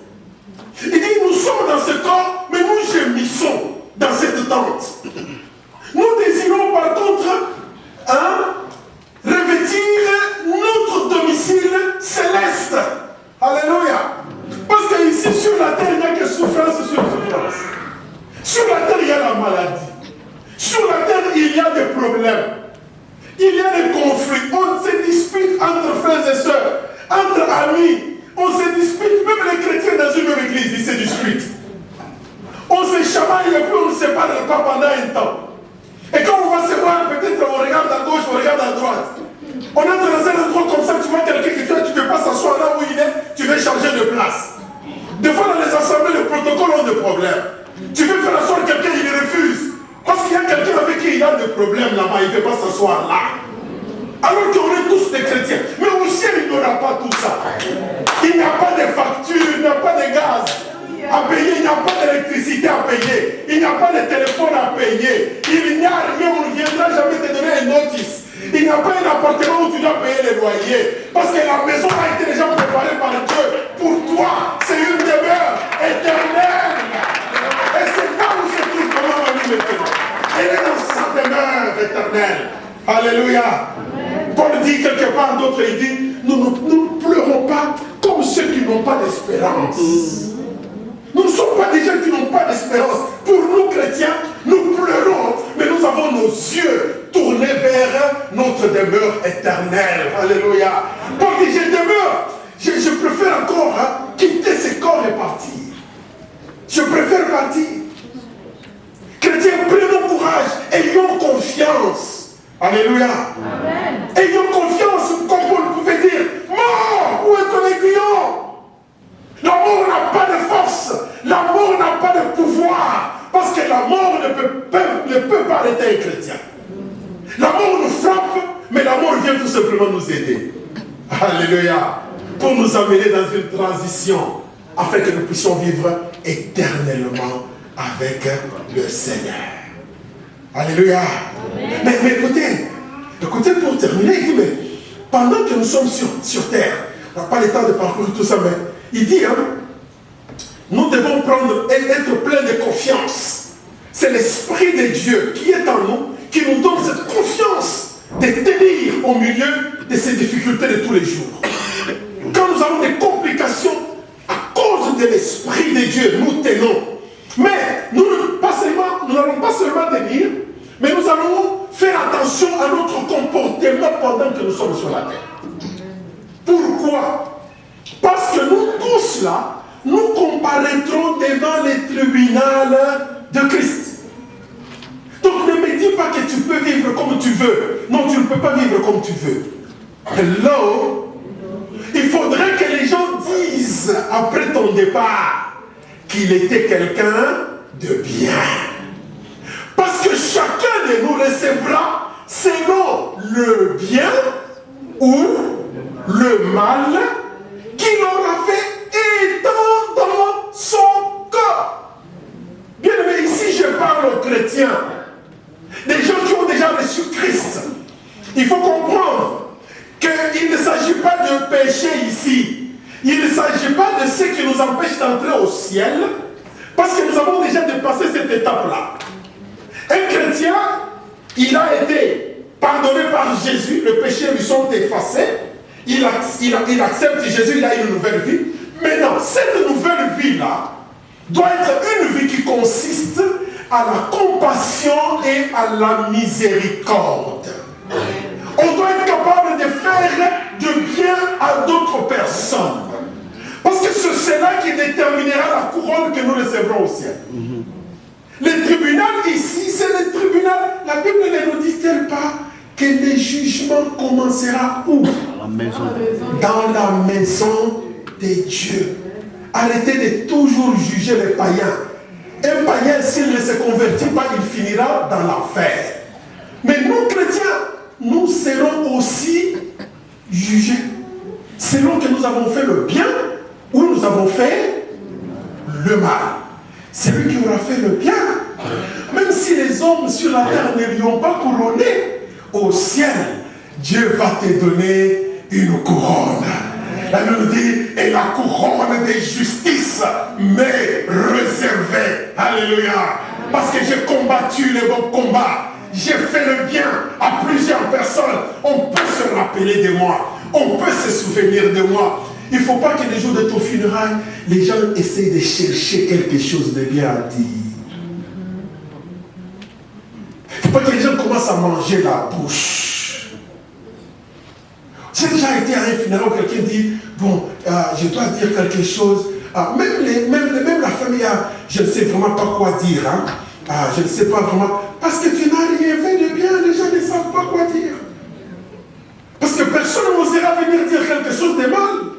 Il dit, nous sommes dans ce corps, mais nous gémissons dans cette tente. Nous désirons par contre revêtir notre domicile céleste. Alléluia. Parce qu'ici sur la terre, il n'y a que souffrance sur souffrance. Sur la terre, il y a la maladie. Sur la terre, il y a des problèmes. Il y a des conflits. On se dispute entre frères et sœurs, entre amis. On se dispute, même les chrétiens dans une même église, ils se disputent. On se chamaille et puis on ne se parle pas pendant un temps. Et quand on va se voir, peut-être on regarde à gauche, on regarde à droite. On entre dans un endroit comme ça, tu vois quelqu'un que tu ne peux pas s'asseoir là où il est, tu veux changer de place. Des fois dans les assemblées, les protocoles ont des problèmes. Tu veux faire asseoir quelqu'un, il refuse. Parce qu'il y a quelqu'un avec qui il a des problèmes là-bas, il ne veut pas s'asseoir là. Alors qu'on est tous des chrétiens. Mais au ciel, il n'y aura pas tout ça. Il n'y a pas de facture, il n'y a pas de gaz à payer, il n'y a pas d'électricité à payer, il n'y a pas de téléphone à payer, il n'y a rien, on ne viendra jamais te donner une notice. Il n'y a pas un appartement où tu dois payer les loyers. Parce que la maison a été déjà préparée par Dieu. Pour toi, c'est une demeure éternelle. Et c'est là où se trouve comment on dit maintenant. Elle est dans sa demeure éternelle. Alléluia. Paul dit quelque part d'autre, il dit, nous ne pleurons pas comme ceux qui n'ont pas d'espérance. Nous ne sommes pas des gens qui n'ont pas d'espérance. Pour nous chrétiens, nous pleurons, mais nous avons nos yeux tournés vers notre demeure éternelle. Alléluia. Paul dit, je demeure. Je préfère encore quitter ce corps et partir. Je préfère partir. Chrétiens, prenons courage, ayons confiance. Alléluia. Amen. Ayons confiance, comme Paul pouvait dire, mort, où est ton aiguillon? La mort n'a pas de force, la mort n'a pas de pouvoir, parce que la mort ne peut pas arrêter un chrétien. La mort nous frappe, mais la mort vient tout simplement nous aider. Alléluia. Pour nous amener dans une transition, afin que nous puissions vivre éternellement avec le Seigneur. Alléluia. Mais écoutez, pour terminer, il dit, mais pendant que nous sommes sur terre, on n'a pas le temps de parcourir tout ça, mais il dit, nous devons être pleins de confiance. C'est l'Esprit de Dieu qui est en nous, qui nous donne cette confiance de tenir au milieu de ces difficultés de tous les jours. Quand nous avons des complications, à cause de l'Esprit de Dieu, nous tenons. Mais nous n'allons pas seulement tenir, mais nous allons faire attention à notre comportement pendant que nous sommes sur la terre. Pourquoi? Parce que nous tous là, nous comparaîtrons devant les tribunaux de Christ. Donc ne me dis pas que tu peux vivre comme tu veux. Non, tu ne peux pas vivre comme tu veux. Hello? Il faudrait que les gens disent après ton départ qu'il était quelqu'un de bien. Parce que chacun de nous recevra selon le bien ou le mal qu'il aura fait étant dans son corps. Bien aimé, ici je parle aux chrétiens, des gens qui ont déjà reçu Christ. Il faut comprendre qu'il ne s'agit pas de péché ici. Il ne s'agit pas de ce qui nous empêche d'entrer au ciel, parce que nous avons déjà dépassé cette étape-là. Un chrétien, il a été pardonné par Jésus, les péchés lui sont effacés, il accepte Jésus, il a une nouvelle vie. Maintenant, cette nouvelle vie-là doit être une vie qui consiste à la compassion et à la miséricorde. On doit être capable de faire du bien à d'autres personnes. Parce que c'est cela qui déterminera la couronne que nous recevrons au ciel. Le tribunal ici, c'est le tribunal. La Bible ne nous dit-elle pas que le jugement commencera où? Dans la maison de Dieu. Arrêtez de toujours juger les païens. Un païen, s'il ne se convertit pas, il finira dans l'enfer. Mais nous, chrétiens, nous serons aussi jugés. Selon que nous avons fait le bien ou nous avons fait le mal. Celui qui aura fait le bien, même si les hommes sur la terre ne lui ont pas couronné, au ciel, Dieu va te donner une couronne. La Bible dit, et la couronne de justice m'est réservée. Alléluia. Parce que j'ai combattu le bon combat. J'ai fait le bien à plusieurs personnes. On peut se rappeler de moi. On peut se souvenir de moi. Il ne faut pas que les jours de ton funérail, les gens essayent de chercher quelque chose de bien à dire. Il ne faut pas que les gens commencent à manger la bouche. J'ai déjà été à un funérail où quelqu'un dit, bon, je dois dire quelque chose. Même la famille, je ne sais vraiment pas quoi dire. Je ne sais pas vraiment. Parce que tu n'as rien fait de bien, les gens ne savent pas quoi dire. Parce que personne n'osera venir dire quelque chose de mal.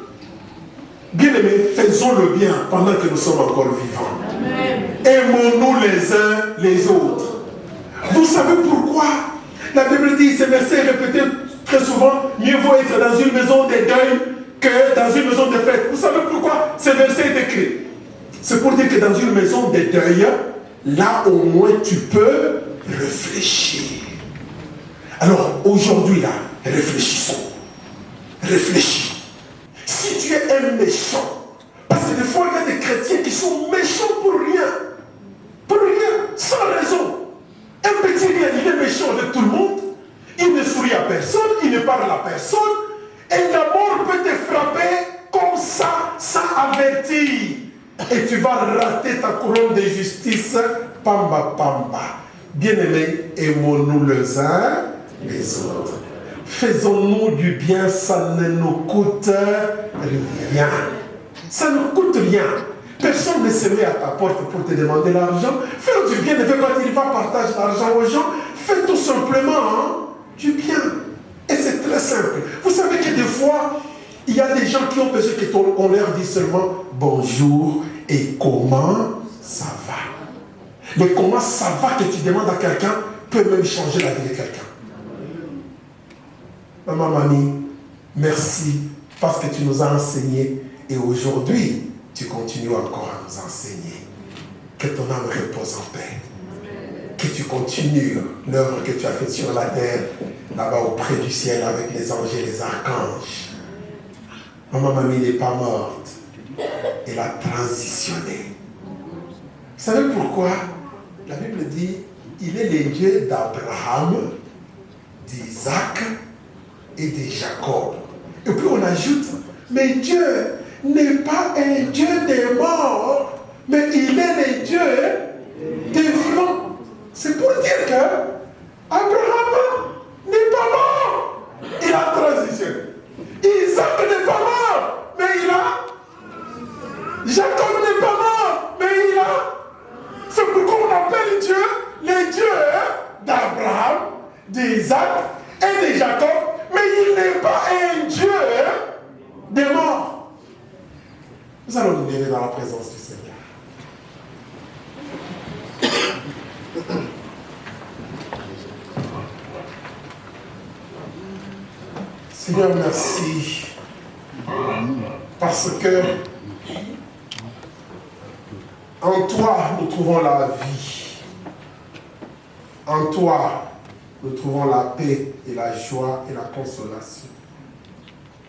Bien-aimés, faisons le bien pendant que nous sommes encore vivants. Aimons-nous les uns les autres. Vous savez pourquoi la Bible dit, ce verset est répété très souvent, mieux vaut être dans une maison de deuil que dans une maison de fête. Vous savez pourquoi ce verset est écrit? C'est pour dire que dans une maison de deuil, là au moins tu peux réfléchir. Alors aujourd'hui là, réfléchissons. Réfléchis. Si tu es un méchant, parce que des fois il y a des chrétiens qui sont méchants pour rien, sans raison. Un petit gars, il est méchant avec tout le monde, il ne sourit à personne, il ne parle à personne, et la mort peut te frapper comme ça, sans avertir. Et tu vas rater ta couronne de justice, pamba pamba. Bien-aimés, aimons-nous les uns les autres. Faisons-nous du bien, ça ne nous coûte rien. Ça ne coûte rien. Personne ne se met à ta porte pour te demander l'argent. Faire du bien ne veut pas dire va partager l'argent aux gens. Fais tout simplement du bien. Et c'est très simple. Vous savez que des fois, il y a des gens qui ont besoin qu'on leur dise seulement bonjour et comment ça va. Le comment ça va que tu demandes à quelqu'un peut même changer la vie de quelqu'un. Maman, mamie, merci parce que tu nous as enseigné et aujourd'hui, tu continues encore à nous enseigner. Que ton âme repose en paix. Que tu continues l'œuvre que tu as faite sur la terre, là-bas auprès du ciel avec les anges et les archanges. Maman, mamie n'est pas morte. Elle a transitionné. Vous savez pourquoi? La Bible dit, il est le Dieu d'Abraham, d'Isaac et de Jacob. Et puis on ajoute, mais Dieu n'est pas un Dieu des morts, mais il est le Dieu des vivants. C'est pour dire que Abraham n'est pas mort. Il a transitionné. Isaac n'est pas mort, mais il a. Jacob n'est pas mort, mais il a. C'est pourquoi on appelle Dieu le Dieu d'Abraham, d'Isaac et de Jacob, mais il n'est pas un Dieu des morts. Nous allons nous lever dans la présence du Seigneur. Seigneur, merci. Parce que en toi, nous trouvons la vie. En toi, nous trouvons la paix et la joie et la consolation.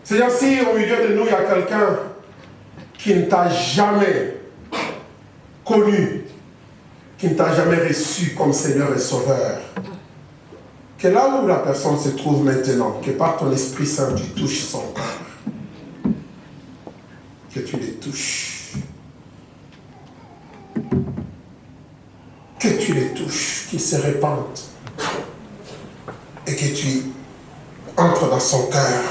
Seigneur, si au milieu de nous, il y a quelqu'un qui ne t'a jamais connu, qui ne t'a jamais reçu comme Seigneur et Sauveur, que là où la personne se trouve maintenant, que par ton Esprit Saint, tu touches son cœur, que tu les touches. Que tu les touches, qu'ils se répandent et que tu entres dans son cœur.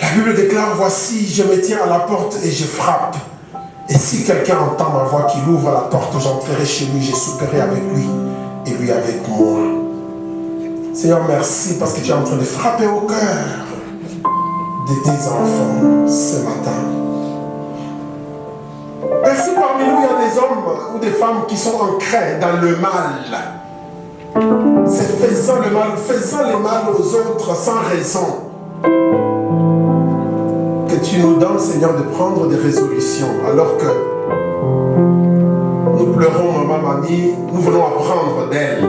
La Bible déclare, voici, je me tiens à la porte et je frappe. Et si quelqu'un entend ma voix, qu'il ouvre la porte, j'entrerai chez lui, je souperai avec lui et lui avec moi. Seigneur, merci parce que tu es en train de frapper au cœur de tes enfants ce matin. Merci, parmi nous, il y a des hommes ou des femmes qui sont ancrés dans le mal. C'est faisant le mal aux autres sans raison. Que tu nous donnes, Seigneur, de prendre des résolutions alors que nous pleurons, maman, mamie, nous voulons apprendre d'elle.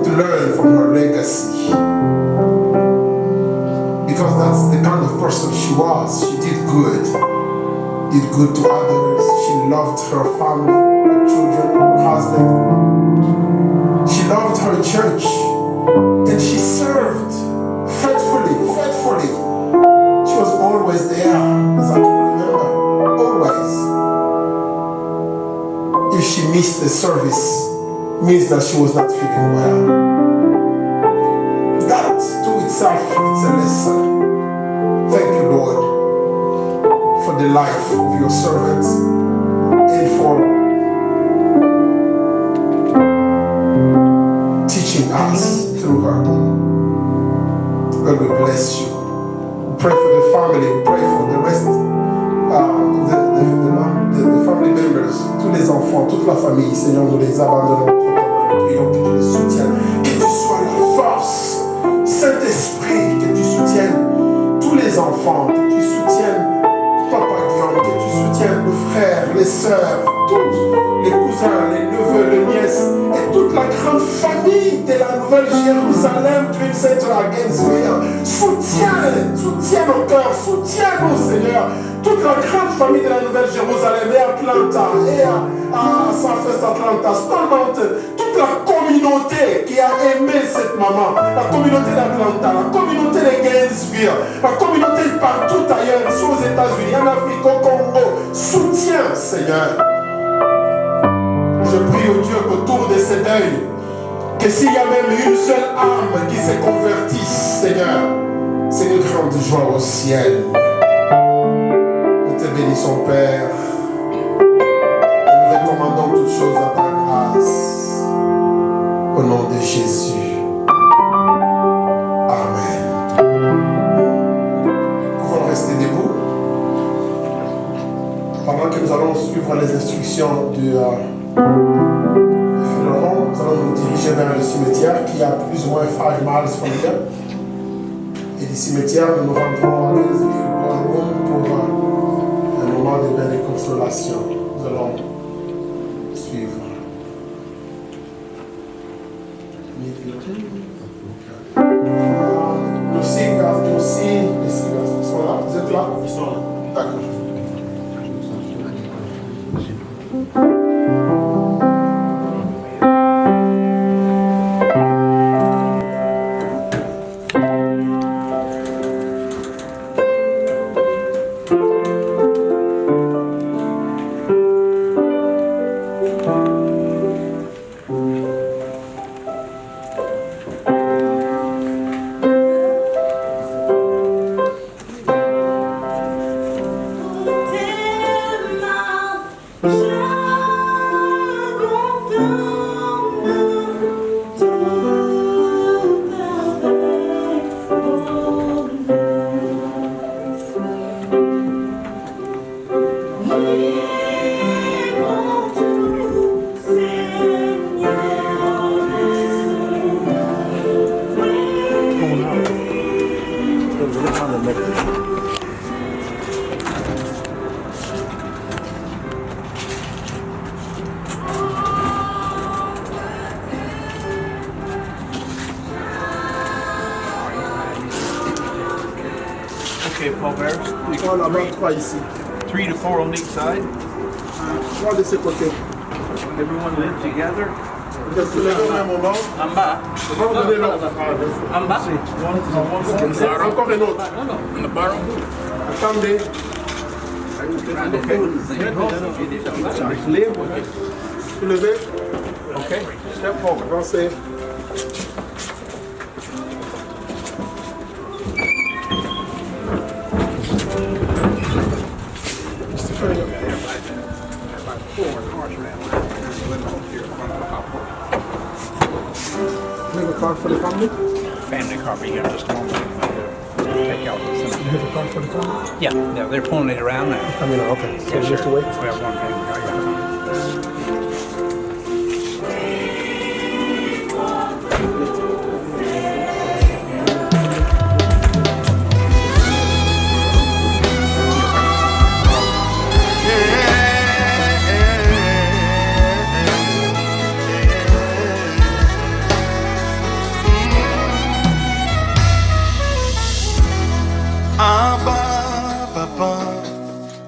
To learn from her legacy. Because that's the kind of person she was. She did good to others. She loved her family, her children, her husband. She loved her church. And she served faithfully. She was always there, as I can remember. Always. If she missed the service, means that she was not feeling well. That to itself, it's a lesson. Thank you, Lord, for the life of your servants and for teaching us through her. God, we bless you. We pray for the family, we pray for the rest, the family members, tous les enfants, toute la famille. Seigneur, nous les abandonnons. Nous prions que tu les soutiennes, que tu sois la force. Saint-Esprit, que tu soutiennes tous les enfants, que tu soutiennes Papa Guillaume, que tu soutiennes nos frères, les sœurs, tous les cousins, les neveux, les nièces et toute la grande famille de la Nouvelle Jérusalem, Dream Center à Gainesville. Soutiens nos cœurs, soutiens-nous, Seigneur. Toute la grande famille de la Nouvelle Jérusalem et Atlanta et à Southwest Atlanta, Stone Mountain, toute la communauté qui a aimé cette maman, la communauté d'Atlanta, la communauté de Gainesville, la communauté partout ailleurs, ici aux États-Unis, en Afrique, au Congo. Soutiens, Seigneur. Je prie au Dieu qu'autour de ces deuils, que s'il y a même une seule âme qui se convertisse, Seigneur, c'est une grande joie au ciel. Nous te bénissons, Père. Et nous recommandons toutes choses à ta grâce. Au nom de Jésus. Amen. Nous pouvons rester debout. Pendant que nous allons suivre les instructions du funeral, nous allons nous diriger vers le cimetière qui a plus ou moins 5 miles from here. Et du cimetière, nous nous rendrons à Gainesville pour un moment de paix et de consolation. Nous allons suivre. Les Seagulls sont là? Vous êtes là? Ils sont là. D'accord. Okay, Paul Bears. Trois là-bas, trois ici. 3 to 4 on each side. Trois de ce côté. Everyone live together. Vous êtes soulevés au même moment. En bas. On va vous donner l'ordre. En bas. Encore un autre. Attendez. Soulevez. Okay. Step forward. Avancez. You have a card for the family? Family car right here, just a moment. Take out You have a card for the family? Yeah, they're pulling it around now. I mean, okay. So you have to wait. We have one family car.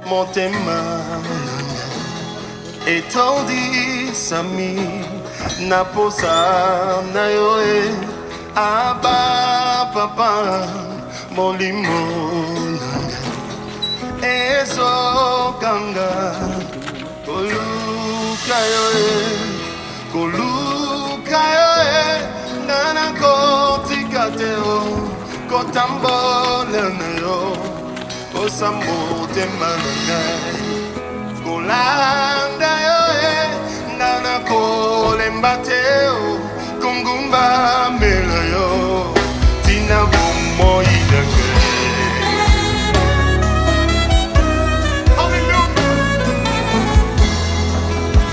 Motema etondi sami naposa na yoe aba papa molimo ezo kanga koluka yoe nana kotikateo kotambola na yo Osambo temanangai Kolanda yoe Nana kolembateo Kungumba mela yo Tina bumo idake Hallelujah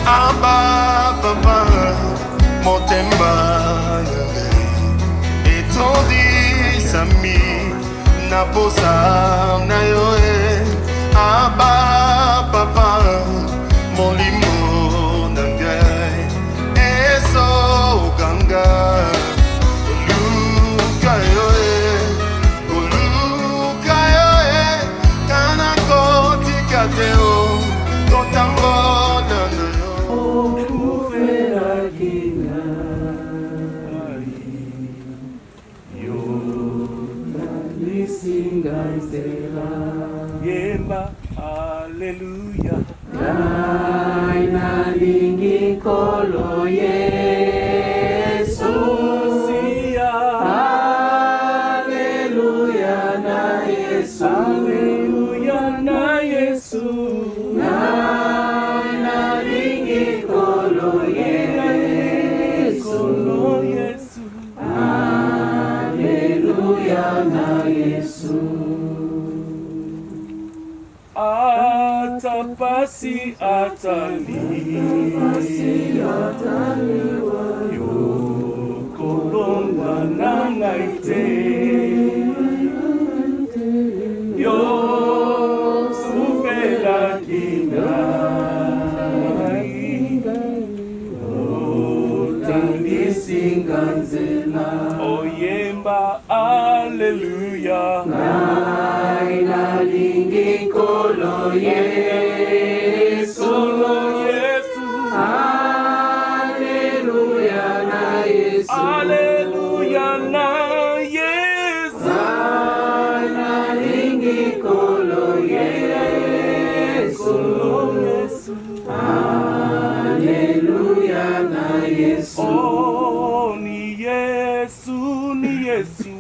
Abba papa Motemba Etondi sami Naposa na yoe Aba papa Molimo nangai Eso ganga Oluka yoe Kana koti kateo Kotambo na yo Kufera kina Yemba, hallelujah. Kaina lingi kolo Yesu. Sia. Hallelujah na Yesu. Hallelujah na Yesu. Kaina lingi kolo Yesu. Hallelujah na Yesu. Atapasi ataliwa Yokolonga nangaite Yo sufela kingai Otangisinganzela Oyemba hallelujah Naina lingi kolo Yesu. Hallelujah na Yesu. Hallelujah na Yesu. Naina lingi kolo Yesu. Hallelujah na Yesu. Oh, ni Yesu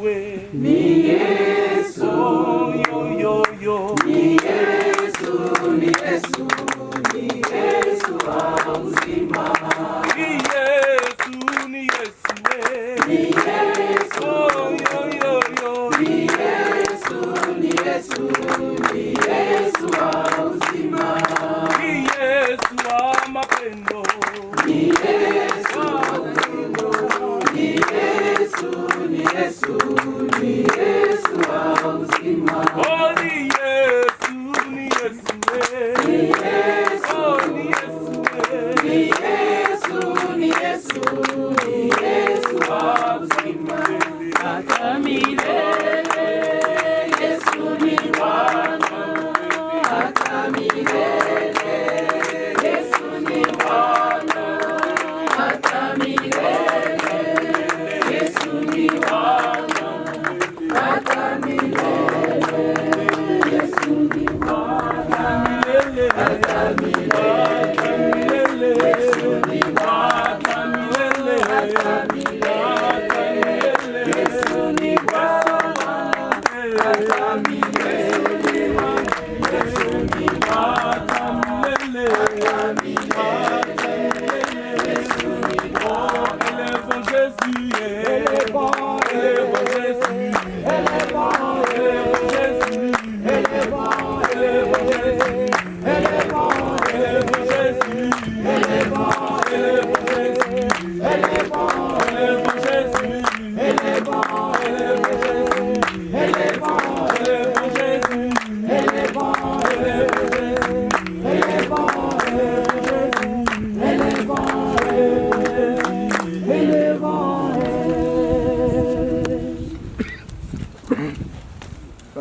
we. Ni Yesu. Oh, yo. Ni Yesu wa uzima. Ni Yesu we. Ni Yesu. Oh, yo. Ni Yesu wa uzima. Ni Yesu wa mapendo. Ni Yesu wa uzima.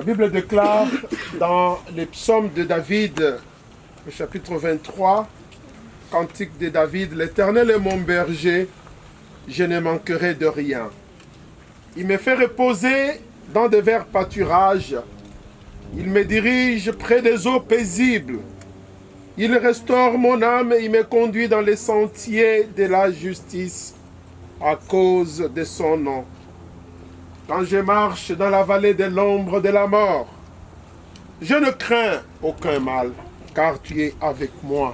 Bible déclare dans les psaumes de David, le chapitre 23, Cantique de David, « L'Éternel est mon berger, je ne manquerai de rien. Il me fait reposer dans de verts pâturages. Il me dirige près des eaux paisibles. Il restaure mon âme et il me conduit dans les sentiers de la justice à cause de son nom. Quand je marche dans la vallée de l'ombre de la mort, je ne crains aucun mal, car tu es avec moi.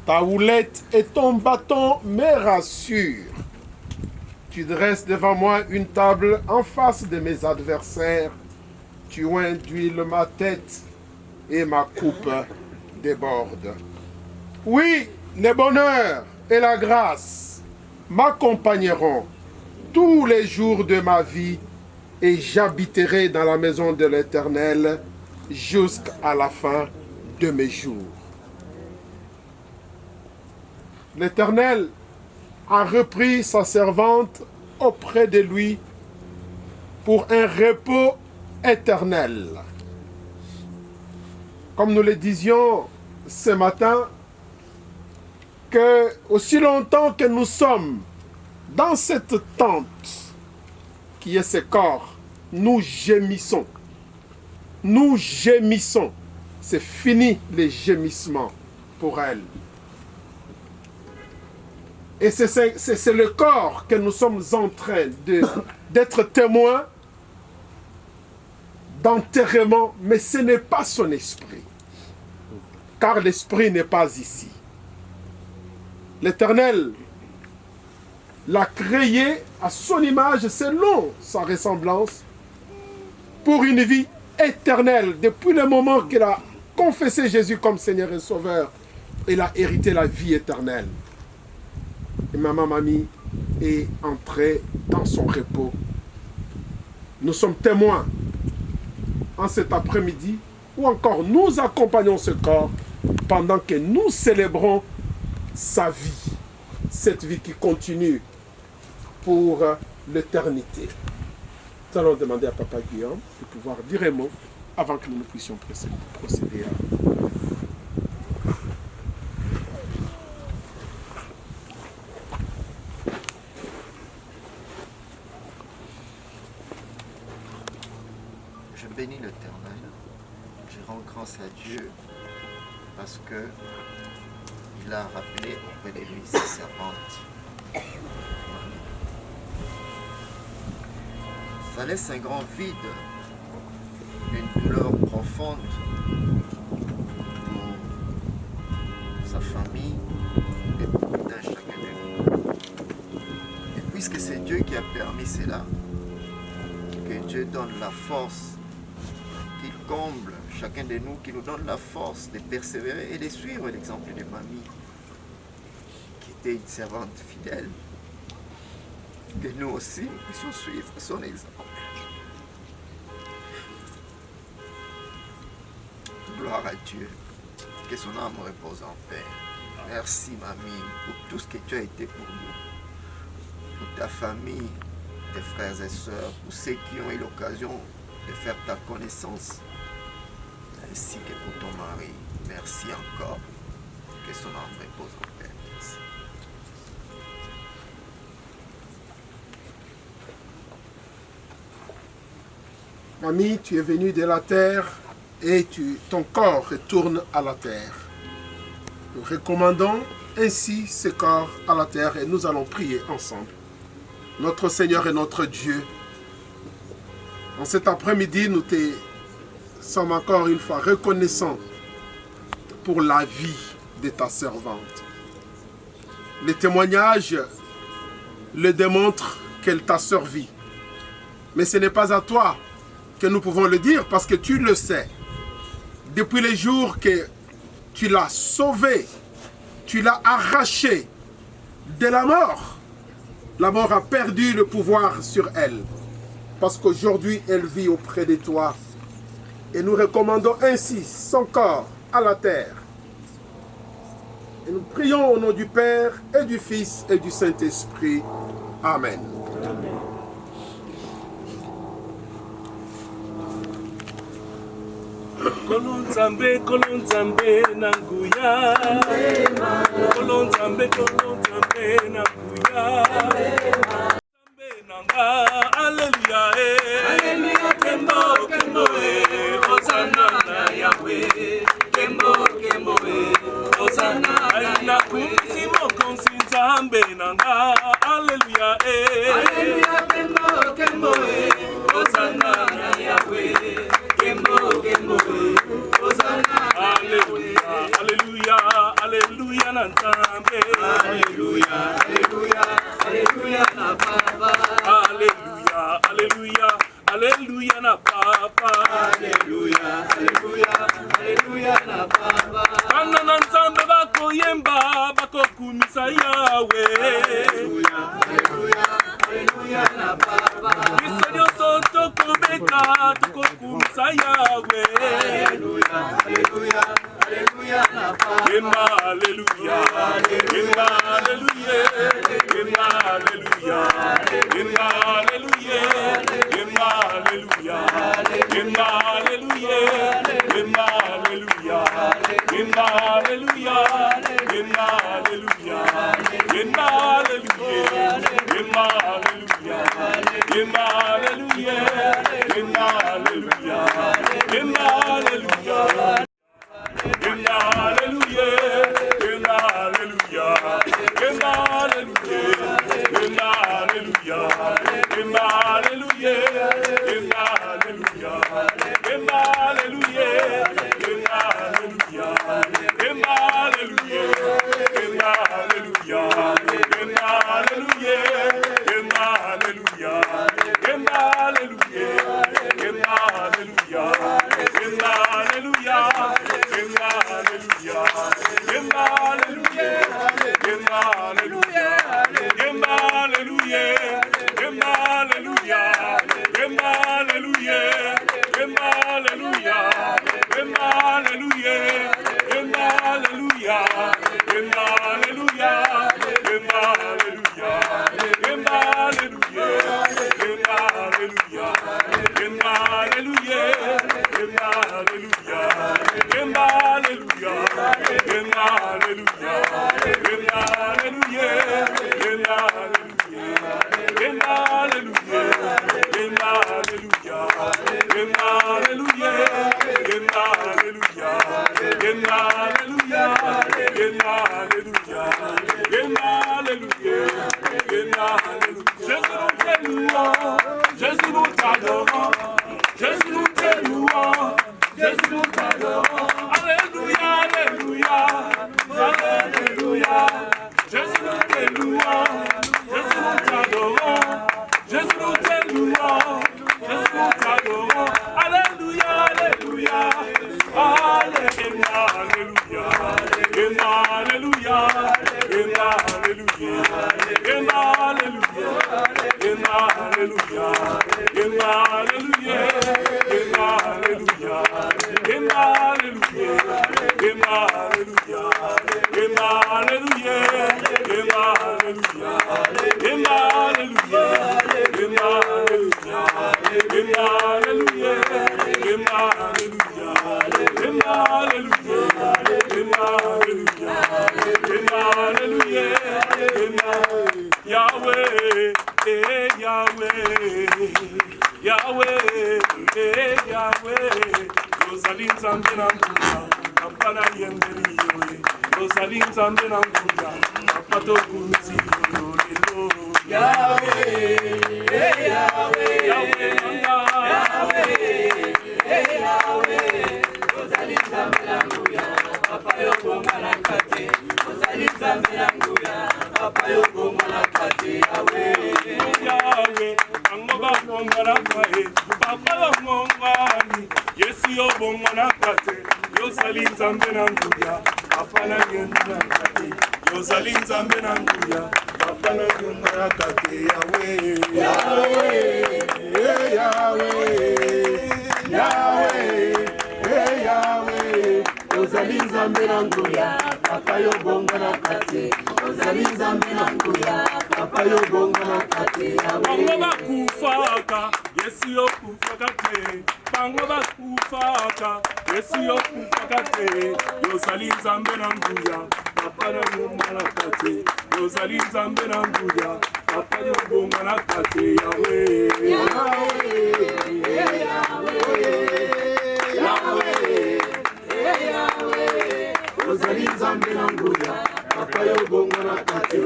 Ta houlette et ton bâton me rassurent. Tu dresses devant moi une table en face de mes adversaires. Tu oins d'huile ma tête et ma coupe déborde. Oui, le bonheur et la grâce m'accompagneront tous les jours de ma vie et j'habiterai dans la maison de l'Éternel jusqu'à la fin de mes jours. L'Éternel a repris sa servante auprès de lui pour un repos éternel. Comme nous le disions ce matin, que aussi longtemps que nous sommes dans cette tente qui est ce corps, nous gémissons. Nous gémissons. C'est fini les gémissements pour elle. Et c'est le corps que nous sommes en train d'être témoins d'enterrement, mais ce n'est pas son esprit. Car l'esprit n'est pas ici. L'Éternel l'a créé à son image selon sa ressemblance pour une vie éternelle. Depuis le moment qu'il a confessé Jésus comme Seigneur et Sauveur, il a hérité la vie éternelle. Et maman Mamie est entrée dans son repos. Nous sommes témoins en cet après-midi ou encore nous accompagnons ce corps pendant que nous célébrons sa vie, cette vie qui continue pour l'éternité. Nous allons demander à Papa Guillaume de pouvoir dire un mot avant que nous ne puissions procéder à... Je bénis l'Éternel, je rends grâce à Dieu parce que il a rappelé auprès de lui sa servante. Ça laisse un grand vide, une douleur profonde pour sa famille et pour tout un chacun de nous. Et puisque c'est Dieu qui a permis cela, que Dieu donne la force, qu'il comble chacun de nous, qui nous donne la force de persévérer et de suivre l'exemple de mamie, qui était une servante fidèle, que nous aussi nous puissions suivre son exemple. Gloire à Dieu, que son âme repose en paix. Merci mamie pour tout ce que tu as été pour nous, pour ta famille, tes frères et sœurs, pour ceux qui ont eu l'occasion de faire ta connaissance, ainsi que pour ton mari. Merci encore. Que son âme repose en paix. Merci. Mamie, tu es venue de la terre et ton corps retourne à la terre. Nous recommandons ainsi ce corps à la terre et nous allons prier ensemble. Notre Seigneur et notre Dieu, en cet après-midi, nous te sommes encore une fois reconnaissants pour la vie de ta servante. Les témoignages le démontrent qu'elle t'a servi. Mais ce n'est pas à toi que nous pouvons le dire parce que tu le sais. Depuis les jours que tu l'as sauvée, tu l'as arrachée de la mort. La mort a perdu le pouvoir sur elle. Parce qu'aujourd'hui, elle vit auprès de toi. Et nous recommandons ainsi son corps à la terre. Et nous prions au nom du Père et du Fils et du Saint-Esprit. Amen. Kolonzambe, Kolonzambe, Nanguya. Kolonzambe, Kolonzambe, Nanguya. Alléluia, Alléluia, Kembo, Kembo, Hosanna na Yahweh, Kembo, Kembo, Hosanna na Yahweh. Simo konsinzambe nanga, Alléluia, Alléluia, Kembo, Kembo, Hosanna na Yahweh, Kembo, Kembo, Hosanna na Yahweh. Alléluia, Alléluia, Nantambe, Alléluia, Alléluia, Alléluia na Baba. Alléluia, Alléluia, Alléluia na Papa. Alléluia, Alléluia, Alléluia na Papa. Kana na nzambe bako yemba bako kumisa Yahweh. Alléluia, Alléluia, Alléluia na Papa. Bisenyo soto kubeka tuko kumisa Yahweh. Alléluia, Alléluia, Alléluia na Papa. Yemba Alléluia, yemba Alléluia, yemba Alléluia, yemba Alléluia, yemba Alléluia, yemba Alléluia, yemba Alléluia, yemba Alléluia, yemba Alléluia, yemba Alléluia, yemba Alléluia, yemba Alléluia, yemba Alléluia, yemba Alléluia. Jésus nous t'adorons, Jésus nous t'élouons, Jésus nous t'adorons. Alléluia, Alléluia, Alléluia. Jésus nous t'élouons, Jésus nous t'adorons, Jésus nous t'élouons, Jésus nous t'adorons. Alléluia, Alléluia, Alléluia, Alléluia, Alléluia, Alléluia, Alléluia, Yahweh, Yahweh, Yahweh, Rosalim Zambina Mbuya, Kapana Yembeli Yoye, Rosalim Zambina Mbuya, Kapato Kunzi Yoye, Yahweh, Yahweh, Yahweh, Yahweh, Rosalim Zambina Mbuya, Papa Yoko Malakate, Rosalim Zambina Mbuya, Papa Yoko Malakate, Yahweh, Yahweh, Angoba Mongarakwae, Papa Yomongani, Yesi Yobo Monakate, Yosalim Zambina Mbuya, Papa Yomongani, Yosalim Zambina Mbuya, Papa Yomongani, Yahweh, Yahweh, Yahweh, Yahweh, Yahweh, Rosalim Zambina Mbuya, Papa Yomongani, Rosalim Zambina Mbuya, papa yo bonga na kate yawe. Bango bakufaka, Yesu yo kufaka te. Bango bakufaka, Yesu yo kufaka te. Yozali nzambe na nguya, papa na bonga na kate. Yozali nzambe na nguya, papa yo bonga na kate yawe. Ozali nzambe na nguya, papa yo bonga na kate.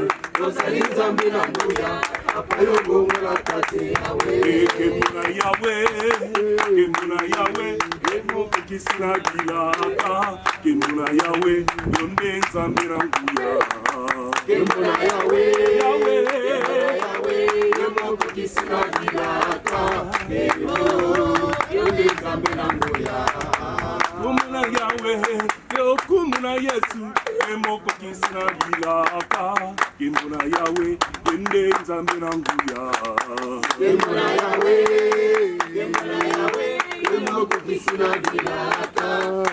Ozali nzambe na nguya, papa yo bonga na kate yawe. Kemuna yawe, kemuna yawe, emo kukisina gilaka. Kemuna yawe, yonde nzambe na nguya. Kemuna yawe, yawe, emo kukisina gilaka. Yonde nzambe na nguya. Kumuna yawe, yo kumuna Yesu, emoko kisina gilaka. Kimuna yawe, yende nzambe na nguya. Kimuna yawe, emoko kisina gilaka.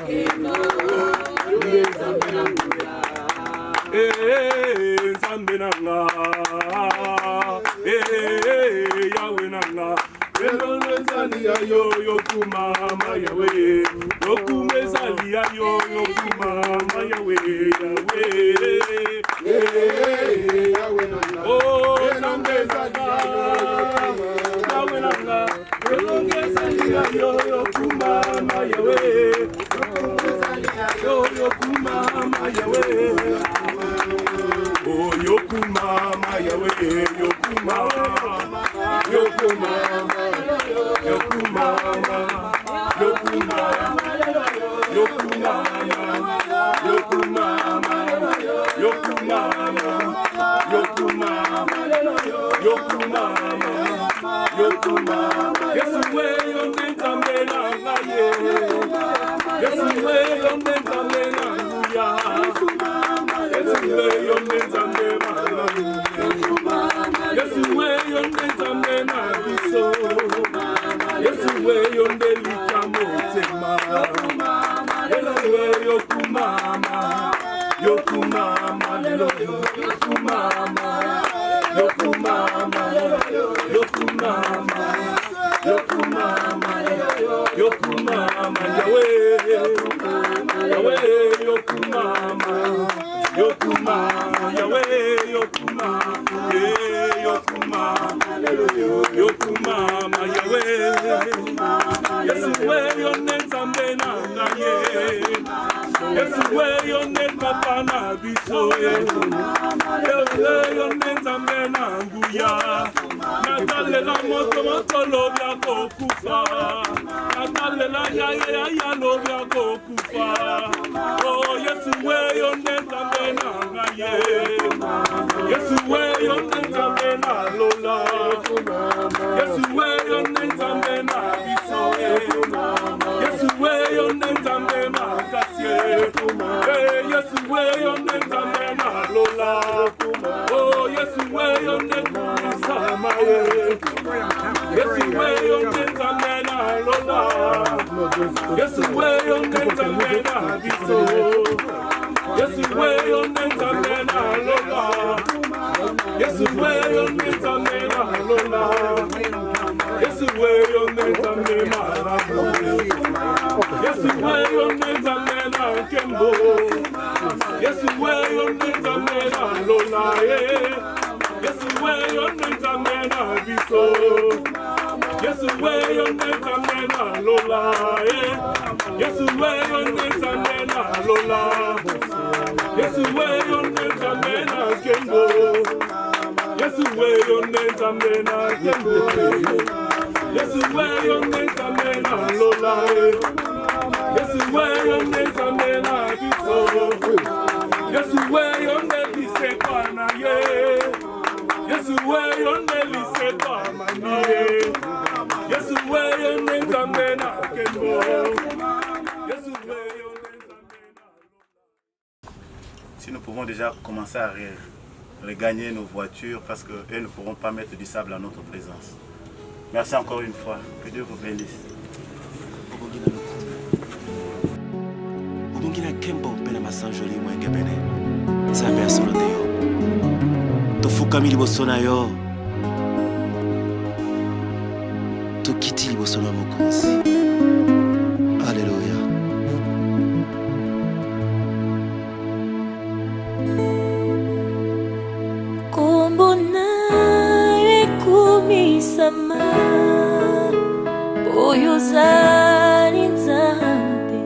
Yende nzambe na nguya. Nzambe na nga, yawe na nga. Elolezali ya yo kumama yawe, yo kumezali ya yo kumama yawe, oh Nzambe zali yawe nanga, elongezali ya yo kumama yawe, yo kumama yawe, oh yo kumama yawe, yo kumama, yo kumama. Yokumama, Yokumama, Yokumama, Yokumama, Yokumama, Yokumama, Yokumama, Yokumama. Yesu we yonde nzambe na ngaye. Yesu we yonde nzambe na nguya. Yesu we yonde nzambe na ngaye. Yesu we yonde nzambe na biso. Yesu we yonde likamo tema. Yesu we yokumama, yokumama, yokumama, yokumama, yokumama, yokumama, yokumama, Yawe, Yawe, yokumama, yokumama, Yawe, yokumama, yokumama, yokumama, Yawe. Yesu we yonde nzambe na ngaye. Yesu we yonde papa na biso. Yesu we yonde nzambe na nguya. Natalela moto moto lobya kokufa. Natalela ya lobya kokufa. Oh Yesu we yonde nzambe na ngaye. Yesu we yonde nzambe na lola. Yesu we yonde nzambe na biso. Yesu we yonde nzambe na kasye. Yesu we yonde nzambe na lola. Oh Yesu we yonde sama. Yesu we yonde nzambe na lola. Yesu we yonde nzambe na biso. Yesu we yonde nzambe na lola. Yesu we yonde nzambe na lola. Yesu we yonde nzambe na rabu. Yesu we yonde nzambe na kembo. Yesu we yonde nzambe na lola. Yesu we yonde nzambe na biso. Yesu we yonde nzambe na lola. Yesu we yonde nzambe na lola. Yesu we yonde nzambe na kembo. Yesu we yonde nzambe na kembo. Yesu we yonde nzambe na lola. Yesu we yonde nzambe na biso. Yesu we yonde bisekwa na ye. Yesu we yonde lisekwa manie. Yesu we yonde nzambe na kembo. Yesu we yonde nzambe na lola. Si nous pouvons déjà commencer à regagner nos voitures parce qu'elles ne pourront pas mettre du sable à notre présence. Merci encore une fois. Que Dieu vous bénisse. Ubungina kembo pena masanjoli mwenge bene. Zambe asolo deyo. tofukami liboso na yo tokiti liboso na mokonzi. Alléluia. Kombo na ekumisama oyo ozali Nzambe,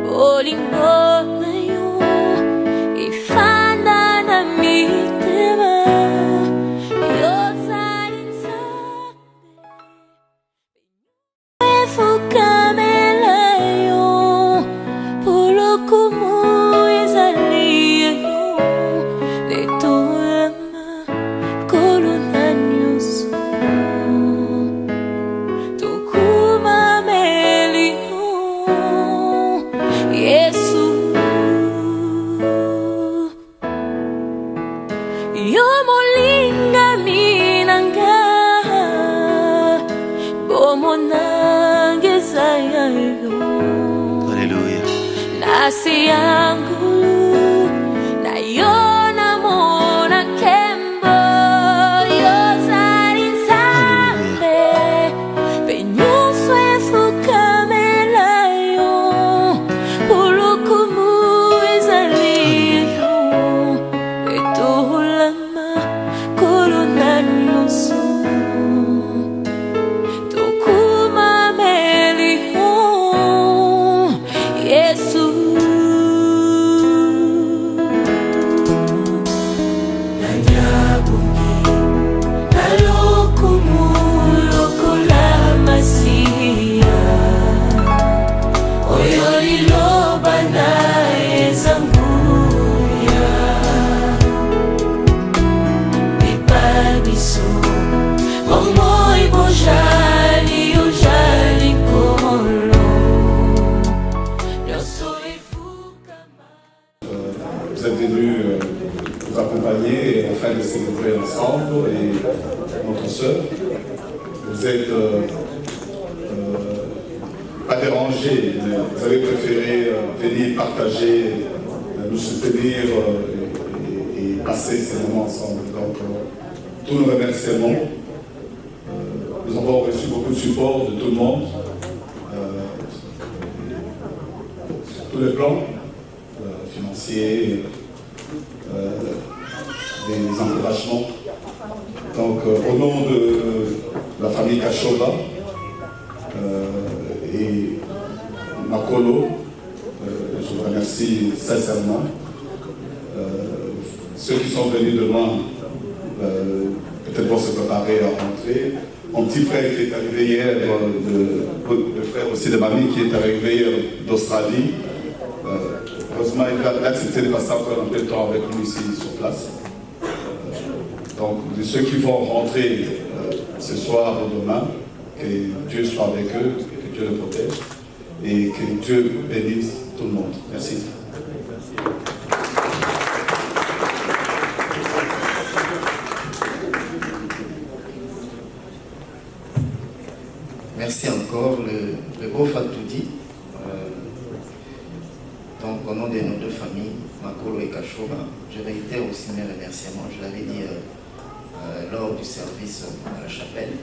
bolingo na yo efanda na mitema, yo ozali Nzambe efukamela yo po lokumu ezali yo letolama kolo na nyonso tokumameli yo Yesu. Yo molingami nanga bomonanga eza ya yo. Alléluia. Nasi yangu na yo namona nkembo, yo ozali Nzambe mpe nyonso efukamela yo po lokumu ezali yo etolama kolo na nyonso tokumameli yo Yesu. Nanyabungi nalokumu lokola Masiya oyo liloba na ezanguya lipa biso bomoi bojali ojali nkolo nyonso efukama. Vous êtes venus nous accompagner afin de célébrer ensemble et notre sœur. Vous êtes pas dérangés, mais vous avez préféré venir partager, nous soutenir et passer ces moments ensemble. Donc, tous nos remerciements. Nous avons reçu beaucoup de support de tout le monde, sur tous les plans, financiers, des encouragements. Donc, au nom de la famille Kashoba et Makolo, je vous remercie sincèrement. Ceux qui sont venus de loin, peut-être vont se préparer à rentrer. Mon petit frère qui est arrivé hier, le frère aussi de mamie qui est arrivé d'Australie, heureusement il a accepté de passer encore un peu de temps avec nous ici sur place. Donc de ceux qui vont rentrer ce soir ou demain, que Dieu soit avec eux, que Dieu les protège et que Dieu bénisse tout le monde. Merci. Merci encore, le beau Fatoudi. Donc, au nom de nos deux familles, Makolo et Kashoba, je réitère aussi mes remerciements. Je l'avais dit lors du service à la chapelle.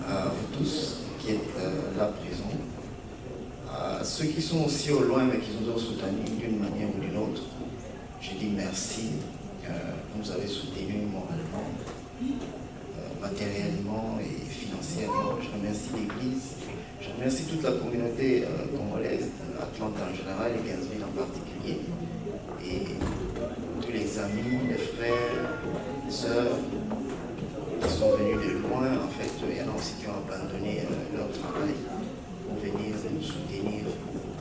À vous tous qui êtes là présents, à ceux qui sont aussi au loin mais qui nous ont soutenus d'une manière ou d'une autre, je dis merci. Vous nous avez soutenus moralement, matériellement et financièrement. Je remercie l'Église, je remercie toute la communauté congolaise, Atlanta en général et Gainesville en particulier, et tous les amis, les frères, les sœurs qui sont venus de loin. En fait, il y en a aussi qui ont abandonné leur travail pour venir nous soutenir.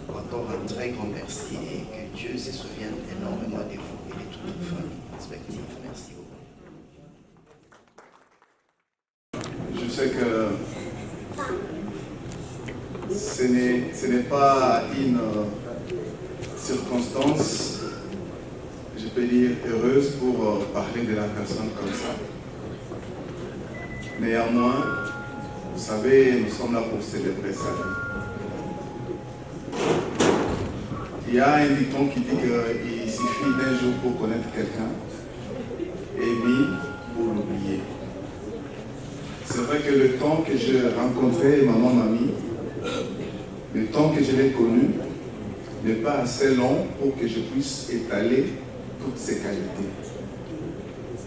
Encore un très grand merci et que Dieu se souvienne énormément de vous et de toutes vos familles respectives. Merci beaucoup. Je sais que ce n'est pas une circonstance, je peux dire, heureuse pour parler de la personne comme ça. Néanmoins, vous savez, nous sommes là pour célébrer sa vie. Il y a un dicton qui dit qu'il suffit d'un jour pour connaître quelqu'un et 1000 pour l'oublier. C'est vrai que le temps que j'ai rencontré maman Mamie, le temps que je l'ai connue, n'est pas assez long pour que je puisse étaler toutes ses qualités.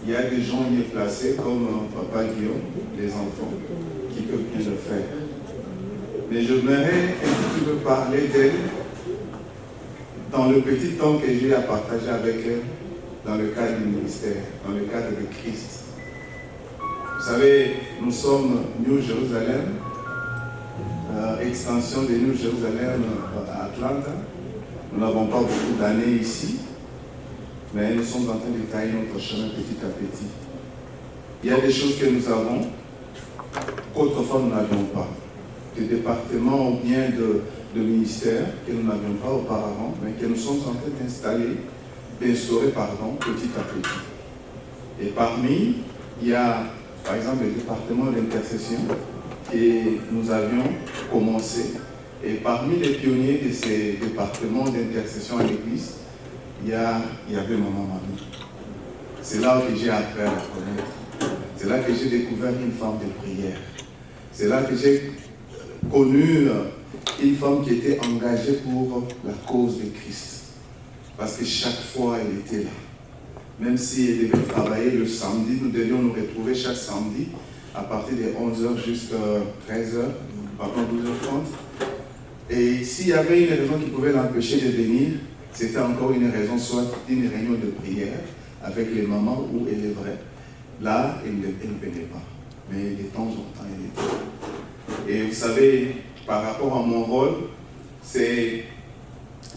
Il y a des gens mieux placés comme Papa Guillaume, les enfants, qui peuvent bien le faire. Mais j'aimerais un petit peu parler d'elle dans le petit temps que j'ai à partager avec elle dans le cadre du ministère, dans le cadre de Christ. Vous savez, nous sommes New Jérusalem, extension de New Jérusalem à Atlanta. Nous n'avons pas beaucoup d'années ici, mais nous sommes en train de tailler notre chemin petit à petit. Il y a des choses que nous avons qu'autrefois nous n'avions pas. Des départements ou bien de ministères que nous n'avions pas auparavant, mais que nous sommes en train d'instaurer petit à petit. Et parmi, il y a par exemple le département d'intercession que nous avions commencé. Et parmi les pionniers de ces départements d'intercession à l'église, il y avait maman Mamie. C'est là que j'ai appris à la connaître. C'est là que j'ai découvert une femme de prière. C'est là que j'ai connu une femme qui était engagée pour la cause de Christ. Parce que chaque fois, elle était là. Même si elle devait travailler le samedi, nous devions nous retrouver chaque samedi à partir de 11h jusqu'à 13h, pardon, 12h30. Et s'il y avait une raison qui pouvait l'empêcher de venir, c'était encore une raison, soit une réunion de prière avec les mamans où elle est vraie. Là, elle ne venait pas. Mais de temps en temps, elle était là. Et vous savez, par rapport à mon rôle, c'est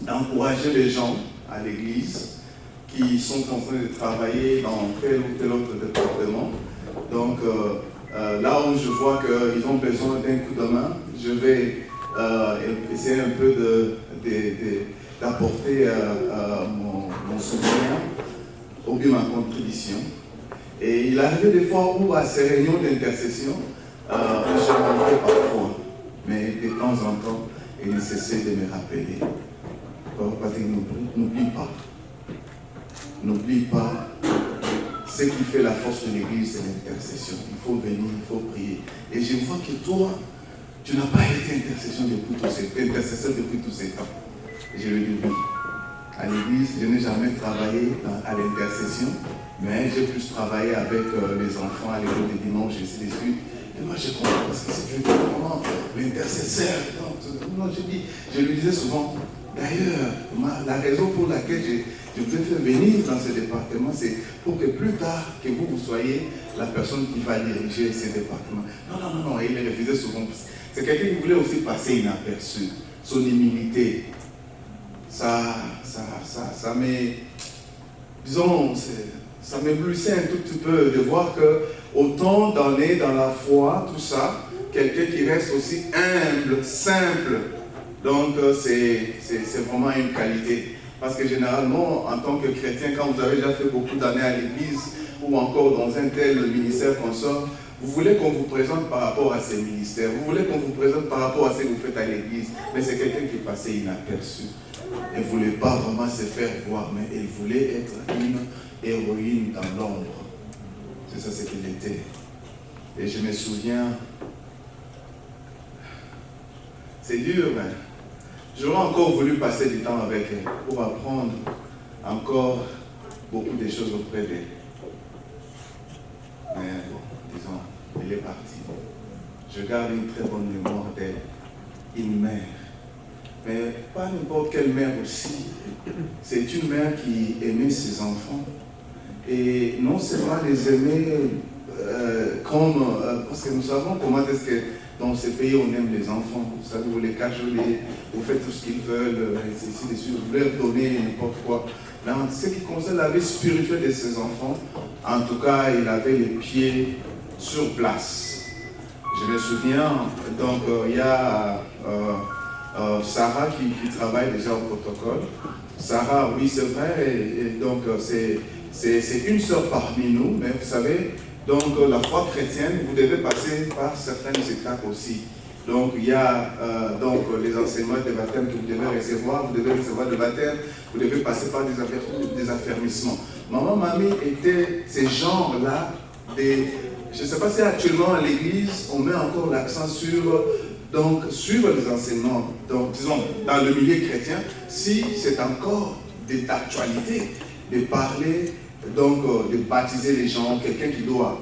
d'encourager les gens à l'église qui sont en train de travailler dans tel ou tel autre département. Donc, là où je vois qu'ils ont besoin d'un coup de main, je vais essayer un peu d'apporter mon soutien ou bien ma contribution. Et il arrive des fois où à ces réunions d'intercession, je manquais parfois, mais de temps en temps, il ne cessait de me rappeler. Patrick, n'oublie pas. N'oublie pas, ce qui fait la force de l'église, c'est l'intercession. Il faut venir, il faut prier. Et je vois que toi, tu n'as pas été intercesseur depuis tous ces temps. Et je lui dis oui. À l'église, je n'ai jamais travaillé à l'intercession, mais j'ai plus travaillé avec les enfants à l'école de dimanche, et ainsi de suite. Et moi, je comprends parce que c'est vraiment l'intercesseur. Je lui disais souvent, d'ailleurs, la raison pour laquelle je vous ai fait venir dans ce département, c'est pour que plus tard, que vous soyez la personne qui va diriger ce département. Non, il refusait souvent. C'est quelqu'un qui voulait aussi passer inaperçu. Son humilité, ça m'éblouissait un tout petit peu de voir que autant d'années dans la foi, tout ça, quelqu'un qui reste aussi humble, simple. Donc c'est vraiment une qualité. Parce que généralement, en tant que chrétien, quand vous avez déjà fait beaucoup d'années à l'église ou encore dans un tel ministère qu'on sort, vous voulez qu'on vous présente par rapport à ces ministères, vous voulez qu'on vous présente par rapport à ce que vous faites à l'église, mais c'est quelqu'un qui passait inaperçu. Elle ne voulait pas vraiment se faire voir, mais elle voulait être une héroïne dans l'ombre. C'est ça ce qu'elle était. Et je me souviens, c'est dur, mais j'aurais encore voulu passer du temps avec elle pour apprendre encore beaucoup de choses auprès d'elle. Mais bon, disons, elle est partie. Je garde une très bonne mémoire d'elle. Une mère. Mais pas n'importe quelle mère aussi. C'est une mère qui aimait ses enfants. Et non seulement les aimer parce que nous savons comment est-ce que dans ces pays on aime les enfants. Vous savez, vous les cacholez, vous faites tout ce qu'ils veulent, ainsi de suite, vous leur donnez n'importe quoi. Mais en ce qui concerne la vie spirituelle de ses enfants, en tout cas, il avait les pieds sur place. Je me souviens, donc il y a Sarah qui travaille déjà au protocole. Sarah, oui, c'est vrai, et donc c'est une sœur parmi nous, mais vous savez, donc la foi chrétienne, vous devez passer par certaines étapes aussi. Donc il y a donc les enseignements de baptême que vous devez recevoir. Vous devez recevoir le baptême, vous devez passer par des affermissements. Maman Mamie était ces genres-là. Je ne sais pas si actuellement à l'église on met encore l'accent sur donc suivre les enseignements. Donc disons dans le milieu chrétien, si c'est encore d'actualité de parler, donc de baptiser les gens, quelqu'un qui doit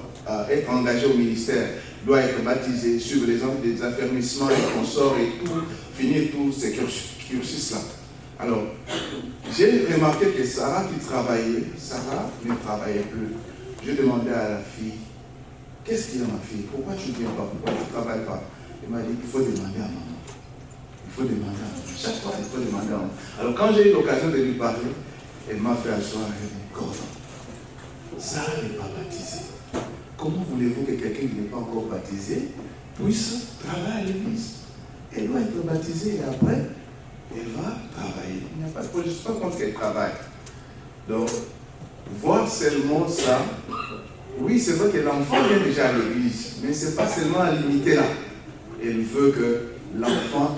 être engagé au ministère doit être baptisé, suivre les ordres des affermissements et consorts et tout, finir tous ces cursus-là. Alors, j'ai remarqué que Sarah qui travaillait, Sarah ne travaillait plus. Je demandais à la fille, qu'est-ce qu'il y a ma fille? Pourquoi tu ne viens pas? Pourquoi tu ne travailles pas? Elle m'a dit, il faut demander à maman. Il faut demander à maman. Chaque fois, il faut demander à maman. Alors, quand j'ai eu l'occasion de lui parler, elle m'a fait asseoir et elle m'a dit, Gordon, Sarah n'est pas baptisée. Comment voulez-vous que quelqu'un qui n'est pas encore baptisé puisse travailler à l'église? Elle doit être baptisée et après, elle va travailler. Il n'y a pas de problème, je ne suis pas contre qu'elle travaille. Donc, voir seulement ça, oui, c'est vrai que l'enfant vient déjà à l'église, mais ce n'est pas seulement à limiter là. Elle veut que l'enfant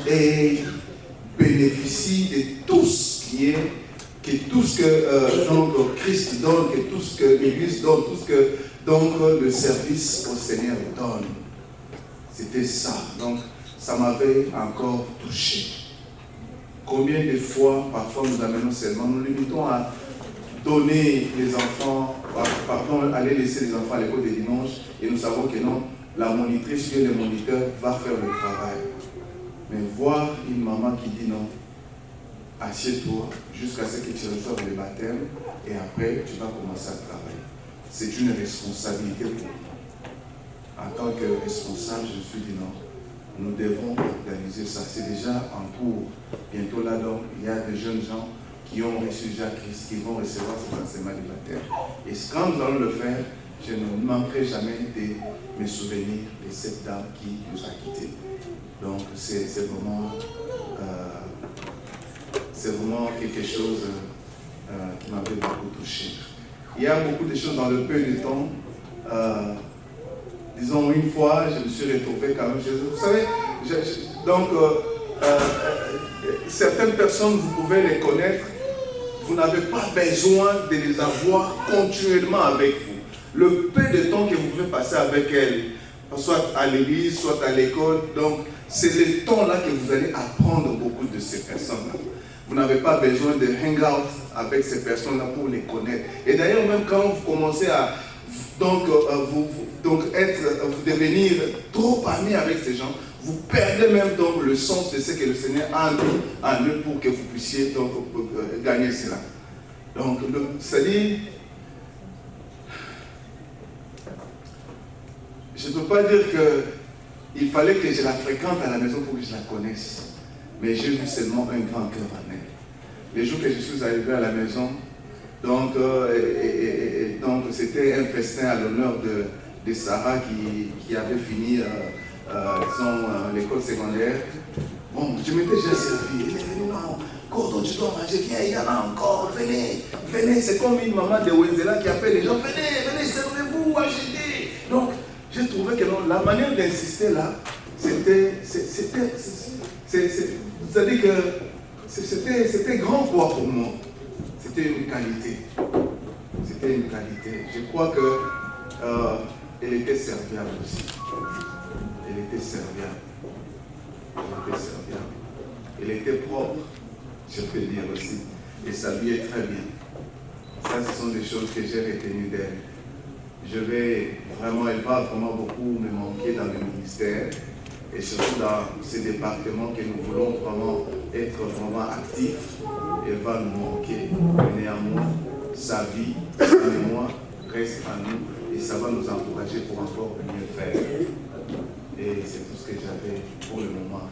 bénéficie de tout ce qui est, que tout ce que donc, Christ donne, que tout ce que l'Église donne, tout ce que donc, le service au Seigneur donne. C'était ça. Donc, ça m'avait encore touché. Combien de fois, parfois, nous amenons seulement, nous limitons à donner les enfants, pardon, aller laisser les enfants à l'école des dimanches, et nous savons que non, la monitrice, le moniteur va faire le travail. Mais voir une maman qui dit non, assieds-toi jusqu'à ce que tu reçoives le baptême, et après, tu vas commencer à travailler. C'est une responsabilité pour nous. En tant que responsable, je me suis dit non, nous devons organiser ça. C'est déjà en cours. Bientôt là, donc, il y a des jeunes gens qui ont reçu Jacques-Christ, qui vont recevoir cet enseignement du baptême. Et quand nous allons le faire, je ne manquerai jamais de me souvenir de cette dame qui nous a quittés. Donc, c'est vraiment quelque chose qui m'avait beaucoup touché. Il y a beaucoup de choses dans le peu de temps. Disons, une fois, je me suis retrouvé quand même chez eux. Vous savez, certaines personnes, vous pouvez les connaître, vous n'avez pas besoin de les avoir continuellement avec vous. Le peu de temps que vous pouvez passer avec elles, soit à l'église, soit à l'école, donc c'est le temps-là que vous allez apprendre beaucoup de ces personnes-là. Vous n'avez pas besoin de hang out avec ces personnes-là pour les connaître. Et d'ailleurs, même quand vous commencez à devenir trop amis avec ces gens, vous perdez même donc le sens de ce que le Seigneur a mis en eux pour que vous puissiez donc gagner cela. Donc, c'est-à-dire, je ne peux pas dire qu'il fallait que je la fréquente à la maison pour que je la connaisse. Mais j'ai vu seulement un grand cœur en elle. Les jours que je suis arrivé à la maison, donc c'était un festin à l'honneur de Sarah qui avait fini l'école secondaire. Bon, je m'étais déjà servi. Elle est venue, non, Gordon, tu dois manger, viens, il y en a encore, venez, venez. C'est comme une maman de Wenzela qui appelle les gens, venez, servez-vous, achetez. Donc, j'ai trouvé que non, la manière d'insister là, c'est-à-dire que c'était grand poids pour moi. C'était une qualité. C'était une qualité. Je crois qu'elle était serviable aussi. Elle était serviable. Elle était serviable. Elle était propre, je peux dire aussi. Et s'habillait très bien. Ça, ce sont des choses que j'ai retenues d'elle. Elle va vraiment beaucoup me manquer dans le ministère. Et surtout dans ces départements que nous voulons vraiment être vraiment actifs, elle va nous manquer. Mais néanmoins, sa vie, sa mémoire reste à nous et ça va nous encourager pour encore mieux faire. Et c'est tout ce que j'avais pour le moment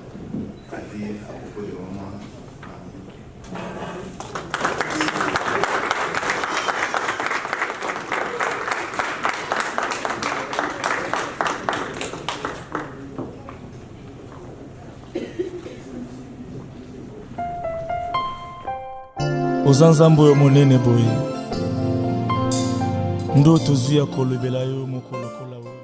à dire à propos de maman. oza nzambe oyo monene boye ndo tozwi ya kolobela yo mokolo kola oyo